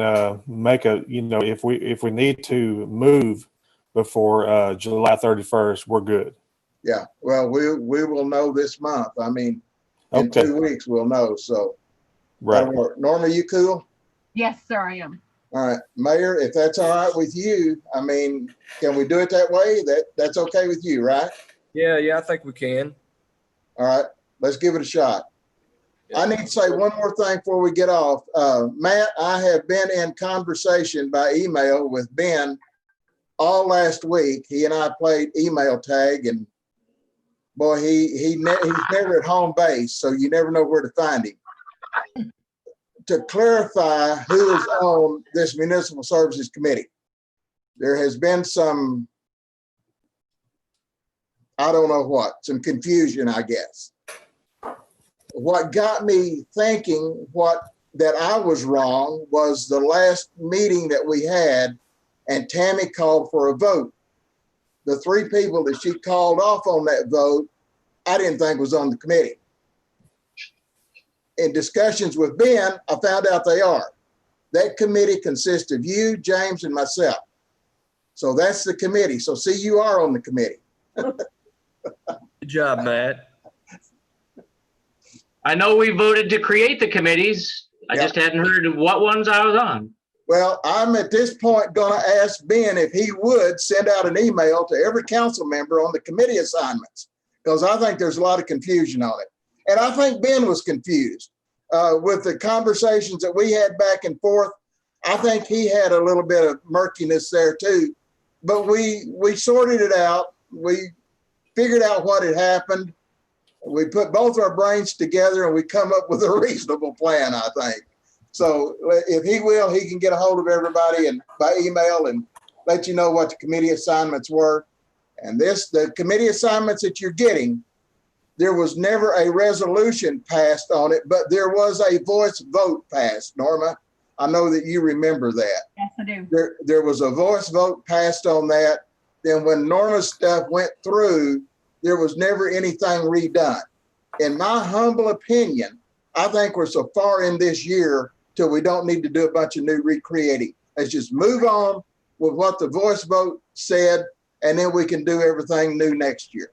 make a, if we need to move before July 31st, we're good. Yeah. Well, we will know this month. I mean, in Okay. 2 weeks we'll know. So Right. that'll work. Norma, you cool? Yes, sir, I am. All right, Mayor, if that's all right with you, I mean, can we do it that way? That's okay with you, right? Yeah, I think we can. All right, let's give it a shot. I need to say one more thing before we get off. Matt, I have been in conversation by email with Ben all last week. He and I played email tag, and boy, he's never at home base, so you never know where to find him. To clarify who is on this municipal services committee, there has been some, I don't know what, some confusion, I guess. What got me thinking that I was wrong was the last meeting that we had, and Tammy called for a vote. The 3 people that she called off on that vote, I didn't think was on the committee. In discussions with Ben, I found out they are. That committee consists of you, James, and myself. So that's the committee. So see, you are on the committee. Good job, Matt. I know we voted to create the committees. I just hadn't heard what ones I was on. Well, I'm at this point going to ask Ben if he would send out an email to every council member on the committee assignments, because I think there's a lot of confusion on it. And I think Ben was confused with the conversations that we had back and forth. I think he had a little bit of murkiness there too, but we sorted it out. We figured out what had happened. We put both our brains together and we come up with a reasonable plan, I think. So if he will, he can get a hold of everybody and by email and let you know what the committee assignments were. And the committee assignments that you're getting, there was never a resolution passed on it, but there was a voice vote passed. Norma, I know that you remember that. Yes, I do. There was a voice vote passed on that. Then when Norma's stuff went through, there was never anything redone. In my humble opinion, I think we're so far in this year till we don't need to do a bunch of new recreating. Let's just move on with what the voice vote said, and then we can do everything new next year.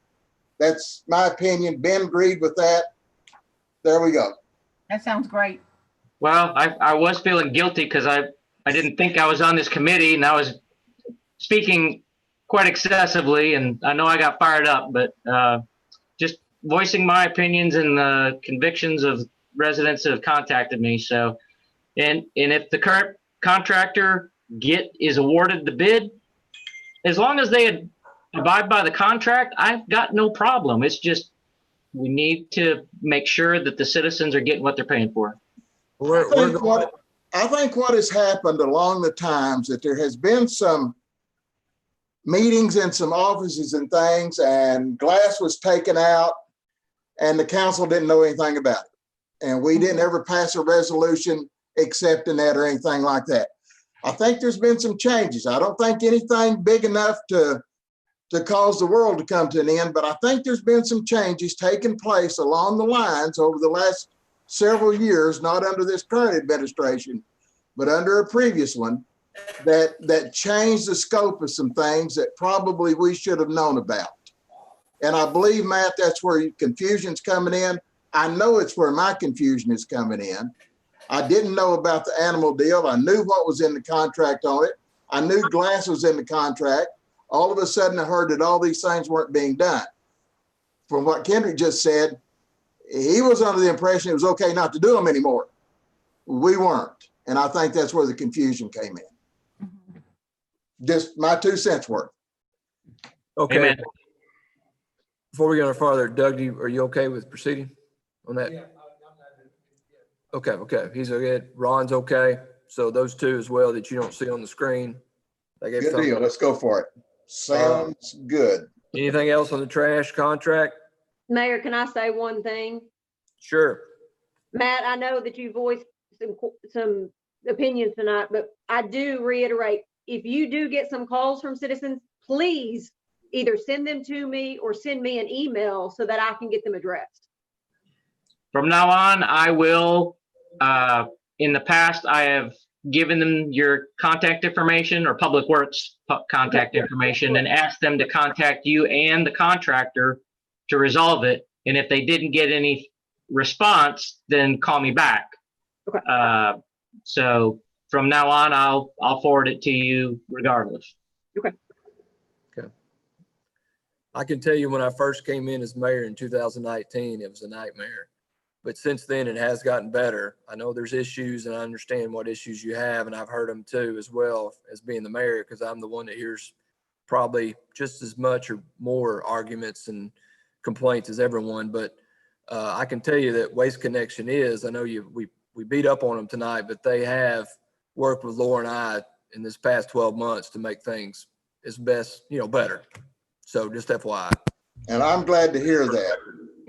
That's my opinion. Ben agreed with that. There we go. That sounds great. Well, I was feeling guilty because I didn't think I was on this committee, and I was speaking quite excessively, and I know I got fired up, but just voicing my opinions and the convictions of residents that have contacted me. So, and if the current contractor is awarded the bid, as long as they abide by the contract, I've got no problem. It's just we need to make sure that the citizens are getting what they're paying for. I think what has happened along the times that there has been some meetings in some offices and things, and glass was taken out and the council didn't know anything about it. And we didn't ever pass a resolution accepting that or anything like that. I think there's been some changes. I don't think anything big enough to cause the world to come to an end, but I think there's been some changes taking place along the lines over the last several years, not under this current administration, but under a previous one, that changed the scope of some things that probably we should have known about. And I believe, Matt, that's where confusion's coming in. I know it's where my confusion is coming in. I didn't know about the animal deal. I knew what was in the contract on it. I knew glass was in the contract. All of a sudden I heard that all these things weren't being done. From what Kendrick just said, he was under the impression it was okay not to do them anymore. We weren't. And I think that's where the confusion came in. Just my 2 cents worth. Okay. Amen. Before we go any farther, Doug, are you okay with proceeding on that? Yeah, Okay. He's okay. Ron's okay. So those 2 as well that you don't see on the screen They gave Good deal. Let's go for it. Sounds good. Anything else on the trash contract? Mayor, can I say one thing? Sure. Matt, I know that you voiced some opinions tonight, but I do reiterate, if you do get some calls from citizens, please either send them to me or send me an email so that I can get them addressed. From now on, I will, in the past, I have given them your contact information or Public Works contact information and asked them to contact you and the contractor to resolve it. And if they didn't get any response, then call me back. Okay. So from now on, I'll forward it to you regardless. Okay. Okay. I can tell you when I first came in as mayor in 2019, it was a nightmare. But since then, it has gotten better. I know there's issues, and I understand what issues you have, and I've heard them too, as well as being the mayor, because I'm the one that hears probably just as much or more arguments and complaints as everyone. But I can tell you that Waste Connection is, I know we beat up on them tonight, but they have worked with Laura and I in this past 12 months to make things as best, better. So just FYI. And I'm glad to hear that.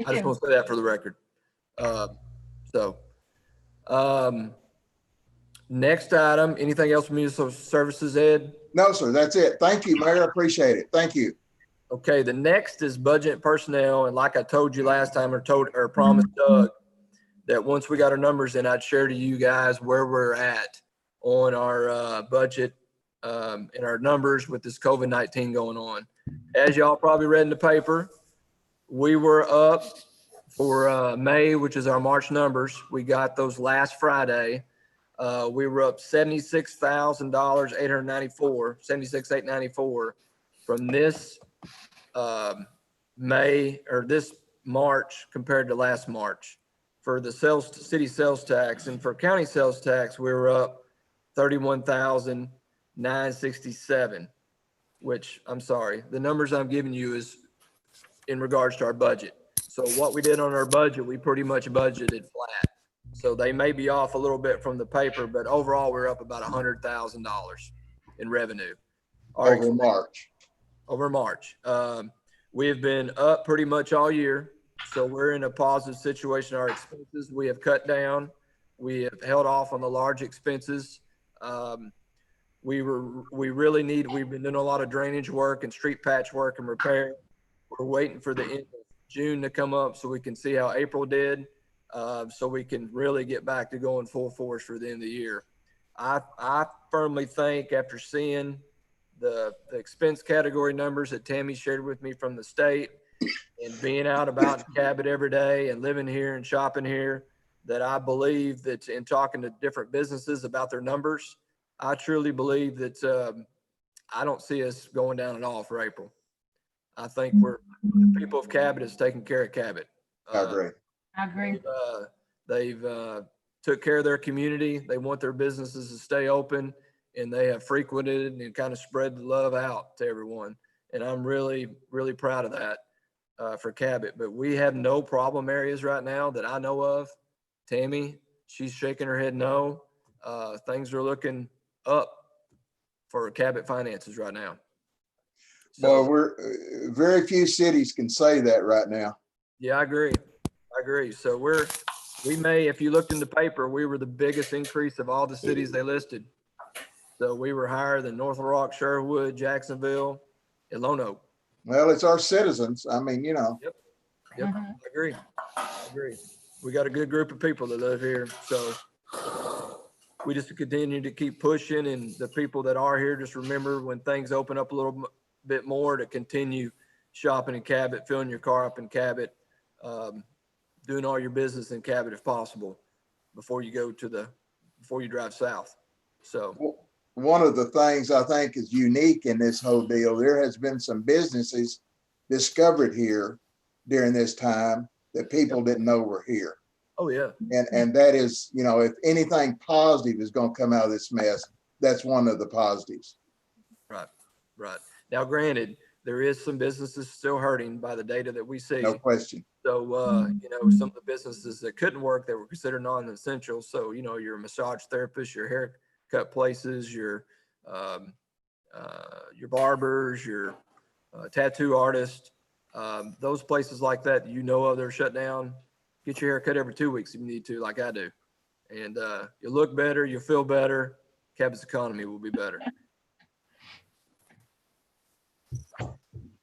I just want to say that for the record. Next item, anything else from Municipal Services, Ed? No, sir, that's it. Thank you, Mayor. I appreciate it. Thank you. Okay, the next is budget and personnel. And like I told you last time, or promised Doug, that once we got our numbers in, I'd share to you guys where we're at on our budget and our numbers with this COVID-19 going on. As y'all probably read in the paper, we were up for May, which is our March numbers. We got those last Friday. We were up $76,894, $76,894 from this May or this March compared to last March for the city sales tax. And for county sales tax, we were up $31,967, which I'm sorry, the numbers I'm giving you is in regards to our budget. So what we did on our budget, we pretty much budgeted flat. So they may be off a little bit from the paper, but overall we're up about $100,000 in revenue. Over March. Over March. We have been up pretty much all year. So we're in a positive situation. Our expenses, we have cut down. We have held off on the large expenses. We've been doing a lot of drainage work and street patch work and repair. We're waiting for the end of June to come up so we can see how April did, so we can really get back to going full force for the end of the year. I firmly think after seeing the expense category numbers that Tammy shared with me from the state and being out about in Cabot every day and living here and shopping here, that I believe that in talking to different businesses about their numbers, I truly believe that I don't see us going down at all for April. I think the people of Cabot is taking care of Cabot. I agree. They've took care of their community. They want their businesses to stay open, and they have frequented and kind of spread the love out to everyone. And I'm really, really proud of that for Cabot. But we have no problem areas right now that I know of. Tammy, she's shaking her head no. Things are looking up for Cabot finances right now. So we're very few cities can say that right now. Yeah, I agree. So we may, if you looked in the paper, we were the biggest increase of all the cities they listed. So we were higher than North Little Rock, Sherwood, Jacksonville, and Lone Oak. Well, it's our citizens. I mean, Yep. I agree. We got a good group of people that live here. So we just continue to keep pushing, and the people that are here, just remember when things open up a little bit more to continue shopping in Cabot, filling your car up in Cabot, doing all your business in Cabot if possible before you drive south. So one of the things I think is unique in this whole deal, there has been some businesses discovered here during this time that people didn't know were here. Oh yeah. And that is, if anything positive is going to come out of this mess, that's one of the positives. Right. Now, granted, there is some businesses still hurting by the data that we see. No question. So, some of the businesses that couldn't work, that were considered non-essential. So, your massage therapist, your haircut places, your your barbers, your tattoo artists, those places like that, they're shut down. Get your hair cut every 2 weeks if you need to, like I do. And you'll look better, you'll feel better. Cabot's economy will be better.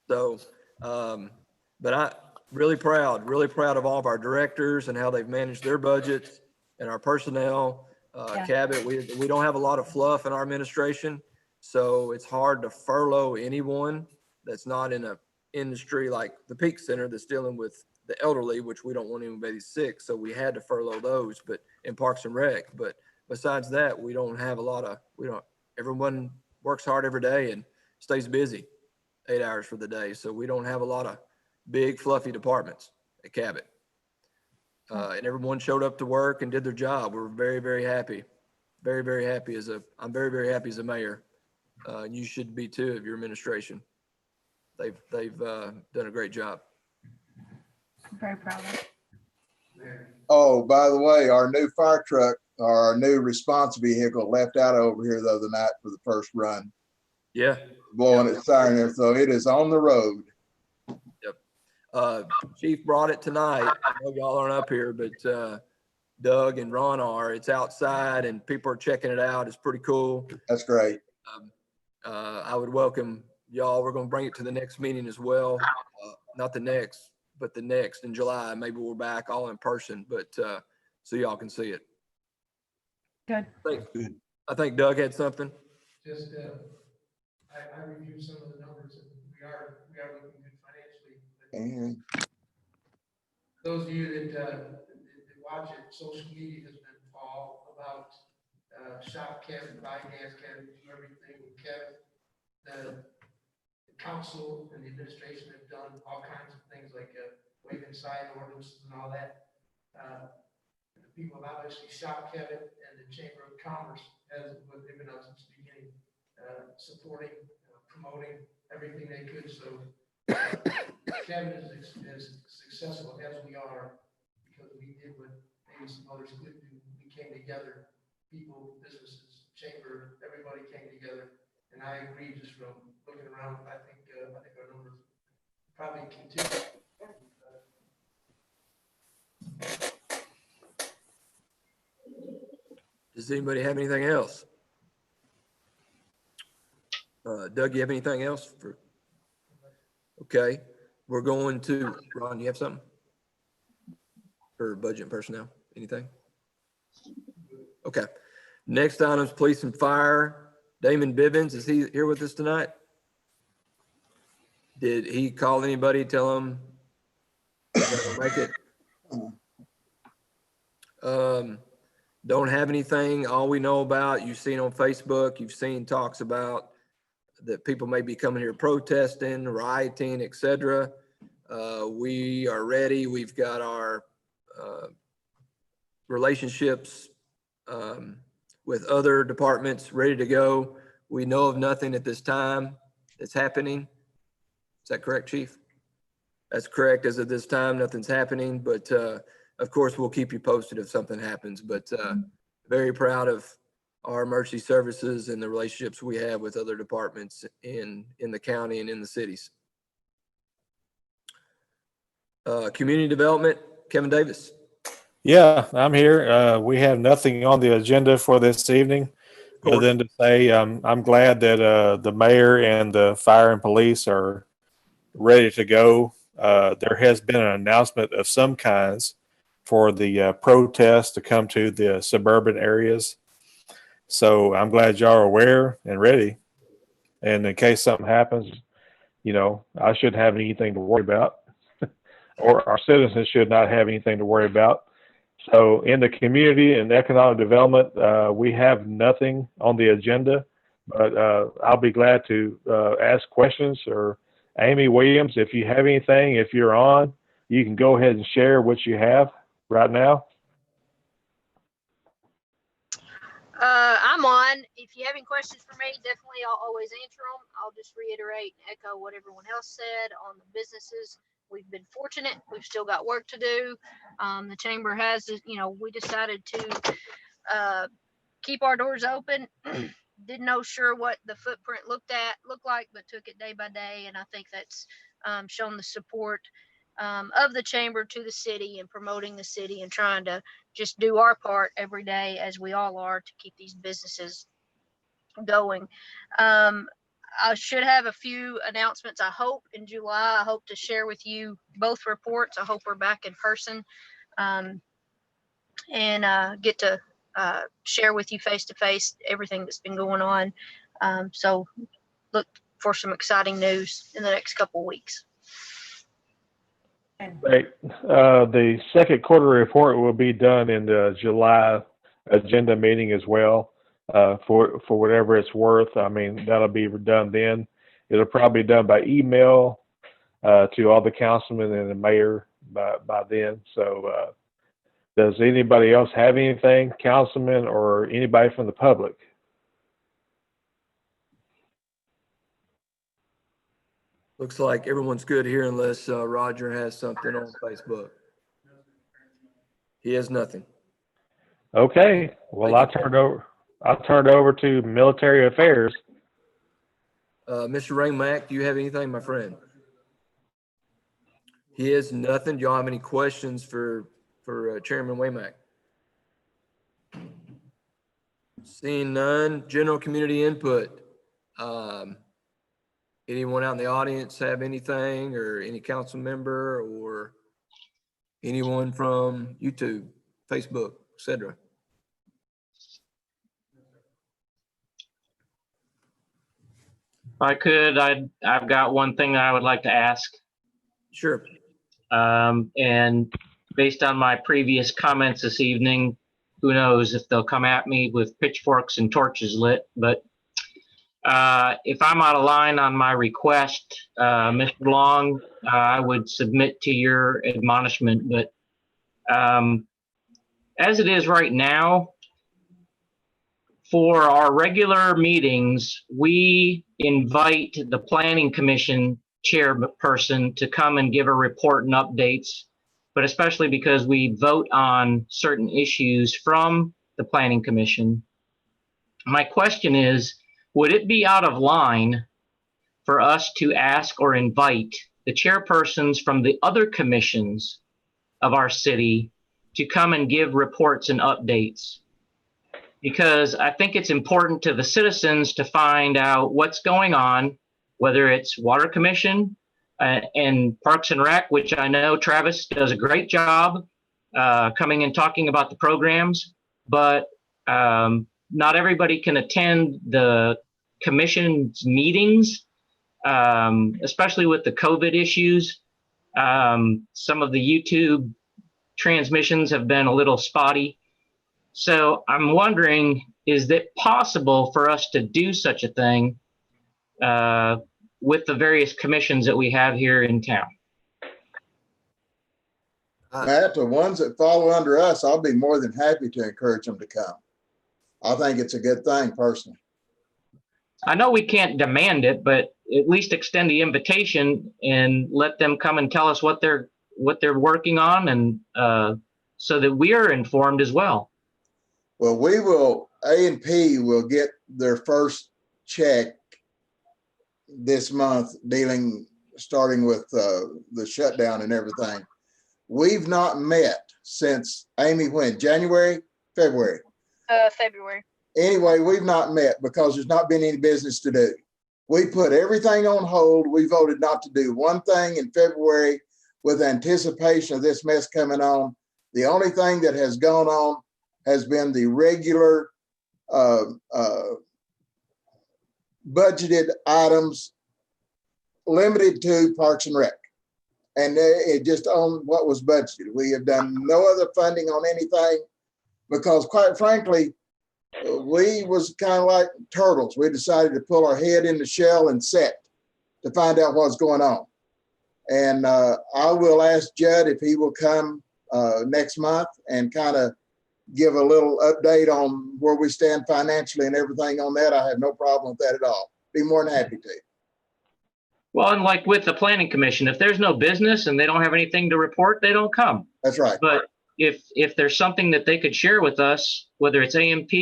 So, but I really proud of all of our directors and how they've managed their budgets and our personnel. Yeah. Cabot, we don't have a lot of fluff in our administration, so it's hard to furlough anyone that's not in a industry like the Peak Center that's dealing with the elderly, which we don't want anybody sick, so we had to furlough those, but in Parks and Rec. But besides that, everyone works hard every day and stays busy 8 hours for the day. So we don't have a lot of big fluffy departments at Cabot. And everyone showed up to work and did their job. We're very, very happy. Very, very happy I'm very, very happy as a mayor. And you should be too of your administration. They've done a great job. I'm very proud of it. Oh, by the way, our new fire truck, our new response vehicle left out over here the other night for the first run, Yeah. blowing its siren there. So it is on the road. Chief brought it tonight. I know y'all aren't up here, but Doug and Ron are. It's outside and people are checking it out. It's pretty cool. That's great. I would welcome y'all. We're going to bring it to the next meeting as well. Not the next, but the next in July. Maybe we're back all in person, but so y'all can see it. Good. I think Doug had something. Just, I reviewed some of the numbers and we are looking good financially. And Those of you that watch it, social media has been all about shop Cabot, buy gas Cabot, do everything with Cabot. The council and the administration have done all kinds of things like waiving sign ordinances and all that. The people have obviously shopped Cabot, and the Chamber of Commerce has, what they've been on since the beginning, supporting, promoting everything they could. So Cabot is as successful as we are because we did what maybe some others couldn't do. We came together, people, businesses, chamber, everybody came together. And I agree, just from looking around, I think our numbers probably continue. Does anybody have anything else? Doug, you have anything else? Okay, we're going to, Ron, you have something? For budget and personnel, anything? Okay, next item is police and fire. Damon Bivens, is he here with us tonight? Did he call anybody, tell him make it? Don't have anything. All we know about, you've seen on Facebook, you've seen talks about that people may be coming here protesting, rioting, etc. We are ready. We've got our relationships with other departments ready to go. We know of nothing at this time that's happening. Is that correct, Chief? That's correct. As of this time, nothing's happening, but of course, we'll keep you posted if something happens. But very proud of our emergency services and the relationships we have with other departments in the county and in the cities. Community development, Kevin Davis. Yeah, I'm here. We have nothing on the agenda for this evening, other than to say I'm glad that the mayor and the fire and police are ready to go. There has been an announcement of some kinds for the protests to come to the suburban areas. So I'm glad y'all are aware and ready. And in case something happens, I shouldn't have anything to worry about, or our citizens should not have anything to worry about. So in the community and economic development, we have nothing on the agenda, but I'll be glad to ask questions. Or Amy Williams, if you have anything, if you're on, you can go ahead and share what you have right now. I'm on. If you have any questions for me, definitely I'll always answer them. I'll just reiterate and echo what everyone else said on the businesses. We've been fortunate. We've still got work to do. The chamber has, we decided to keep our doors open didn't know sure what the footprint looked like, but took it day by day. And I think that's shown the support of the chamber to the city and promoting the city and trying to just do our part every day, as we all are, to keep these businesses going. I should have a few announcements, I hope, in July. I hope to share with you both reports. I hope we're back in person and get to share with you face to face everything that's been going on. So look for some exciting news in the next couple of weeks. Right. The second quarter report will be done in the July agenda meeting as well. For whatever it's worth, I mean, that'll be done then. It'll probably be done by email to all the councilmen and the mayor by then. So does anybody else have anything, councilman or anybody from the public? Looks like everyone's good here unless Roger has something on Facebook. He has nothing. Okay. Well, I'll turn it over to military affairs. Mr. Raymack, do you have anything, my friend? He has nothing. Do y'all have any questions for Chairman Waymack? Seeing none. General community input. Anyone out in the audience have anything, or any council member, or anyone from YouTube, Facebook, etc.? If I could, I've got one thing that I would like to ask. Sure. And based on my previous comments this evening, who knows if they'll come at me with pitchforks and torches lit, but if I'm out of line on my request, Mr. Long, I would submit to your admonishment. But as it is right now, for our regular meetings, we invite the Planning Commission chairperson to come and give a report and updates, but especially because we vote on certain issues from the Planning Commission. My question is, would it be out of line for us to ask or invite the chairpersons from the other commissions of our city to come and give reports and updates? Because I think it's important to the citizens to find out what's going on, whether it's Water Commission and Parks and Rec, which I know Travis does a great job coming and talking about the programs, but not everybody can attend the commission's meetings, especially with the COVID issues. Some of the YouTube transmissions have been a little spotty. So I'm wondering, is it possible for us to do such a thing with the various commissions that we have here in town? Matt, the ones that follow under us, I'll be more than happy to encourage them to come. I think it's a good thing personally. I know we can't demand it, but at least extend the invitation and let them come and tell us what they're working on, and so that we are informed as well. Well, we will, A&P will get their first check this month, starting with the shutdown and everything. We've not met since, Amy, when? January? February? February. Anyway, we've not met because there's not been any business to do. We put everything on hold. We voted not to do one thing in February with anticipation of this mess coming on. The only thing that has gone on has been the regular budgeted items limited to Parks and Rec. And it just on what was budgeted. We have done no other funding on anything because, quite frankly, we was kind of like turtles. We decided to pull our head in the shell and set to find out what's going on. And I will ask Judd if he will come next month and kind of give a little update on where we stand financially and everything on that. I have no problem with that at all. Be more than happy to. Well, and like with the Planning Commission, if there's no business and they don't have anything to report, they don't come. That's right. But if there's something that they could share with us, whether it's AMP,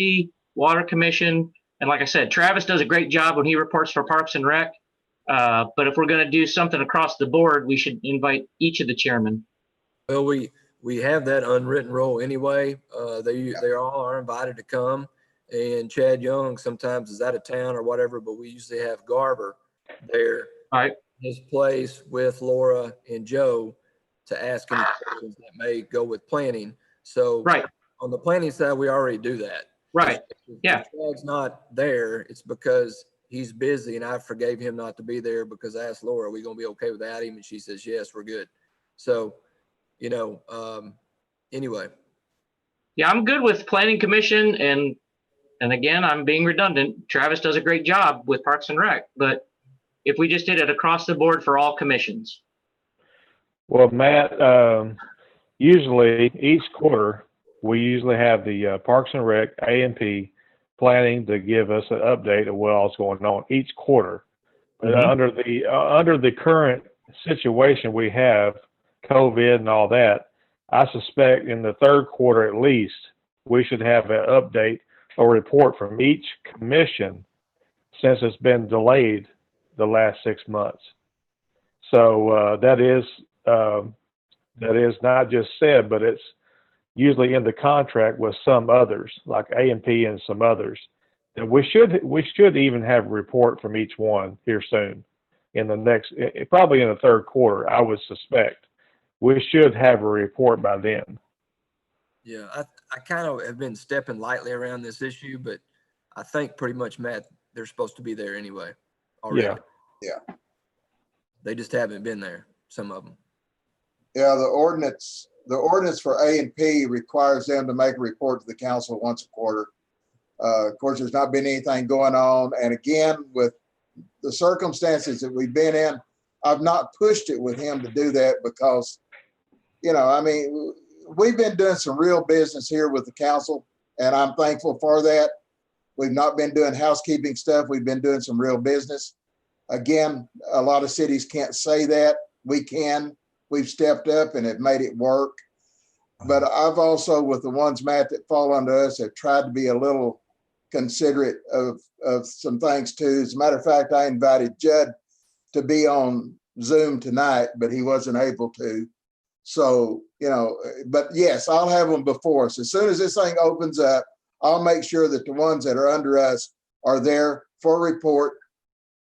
Water Commission, And like I said, Travis does a great job when he reports for Parks and Rec. But if we're going to do something across the board, we should invite each of the chairmen. Well, we have that unwritten rule anyway. They all are invited to come, and Chad Young sometimes is out of town or whatever, but we usually have Garver there. All right. His place with Laura and Joe to ask any questions that may go with planning. So Right. on the planning side, we already do that. Right. Yeah. If Chad's not there, it's because he's busy, and I forgave him not to be there because I asked Laura, are we going to be okay without him? And she says, yes, we're good. So, anyway. Yeah, I'm good with Planning Commission, and again, I'm being redundant. Travis does a great job with Parks and Rec, but if we just did it across the board for all commissions. Well, Matt, usually each quarter, we usually have the Parks and Rec, A&P, planning to give us an update of what all's going on each quarter. But under the current situation we have, COVID and all that, I suspect in the third quarter at least, we should have an update or report from each commission since it's been delayed the last 6 months. So that is not just said, but it's usually in the contract with some others, like A&P and some others. And we should even have a report from each one here soon, in the next, probably in the third quarter, I would suspect. We should have a report by then. Yeah, I kind of have been stepping lightly around this issue, but I think pretty much, Matt, they're supposed to be there anyway already. Yeah. They just haven't been there, some of them. Yeah, the ordinance for A&P requires them to make a report to the council once a quarter. Of course, there's not been anything going on. And again, with the circumstances that we've been in, I've not pushed it with him to do that because, we've been doing some real business here with the council, and I'm thankful for that. We've not been doing housekeeping stuff. We've been doing some real business. Again, a lot of cities can't say that. We can. We've stepped up and have made it work. But I've also, with the ones, Matt, that fall under us, have tried to be a little considerate of some things too. As a matter of fact, I invited Judd to be on Zoom tonight, but he wasn't able to. So, but yes, I'll have them before us. As soon as this thing opens up, I'll make sure that the ones that are under us are there for a report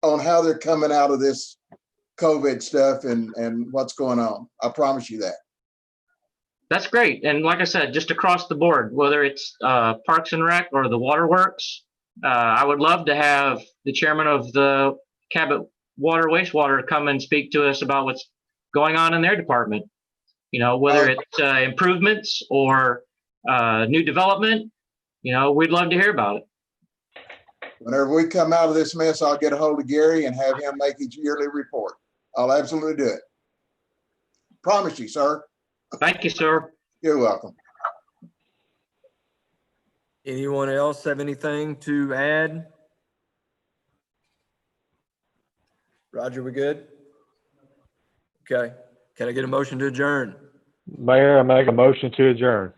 on how they're coming out of this COVID stuff and what's going on. I promise you that. That's great. And like I said, just across the board, whether it's Parks and Rec or the Waterworks, I would love to have the chairman of the Cabot Water Wastewater come and speak to us about what's going on in their department. Whether it's improvements or new development, we'd love to hear about it. Whenever we come out of this mess, I'll get a hold of Gary and have him make his yearly report. I'll absolutely do it. Promise you, sir. Thank you, sir. You're welcome. Anyone else have anything to add? Roger, we good? Okay. Can I get a motion to adjourn? Mayor, I make a motion to adjourn.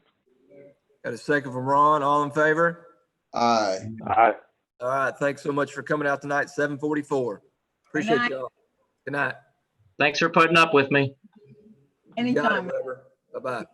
Got a second from Ron. All in favor? Aye. Aye. All right. Thanks so much for coming out tonight. 7:44. Appreciate night. y'all. Good night. Thanks for putting up with me. You got it, Anytime. Bye-bye.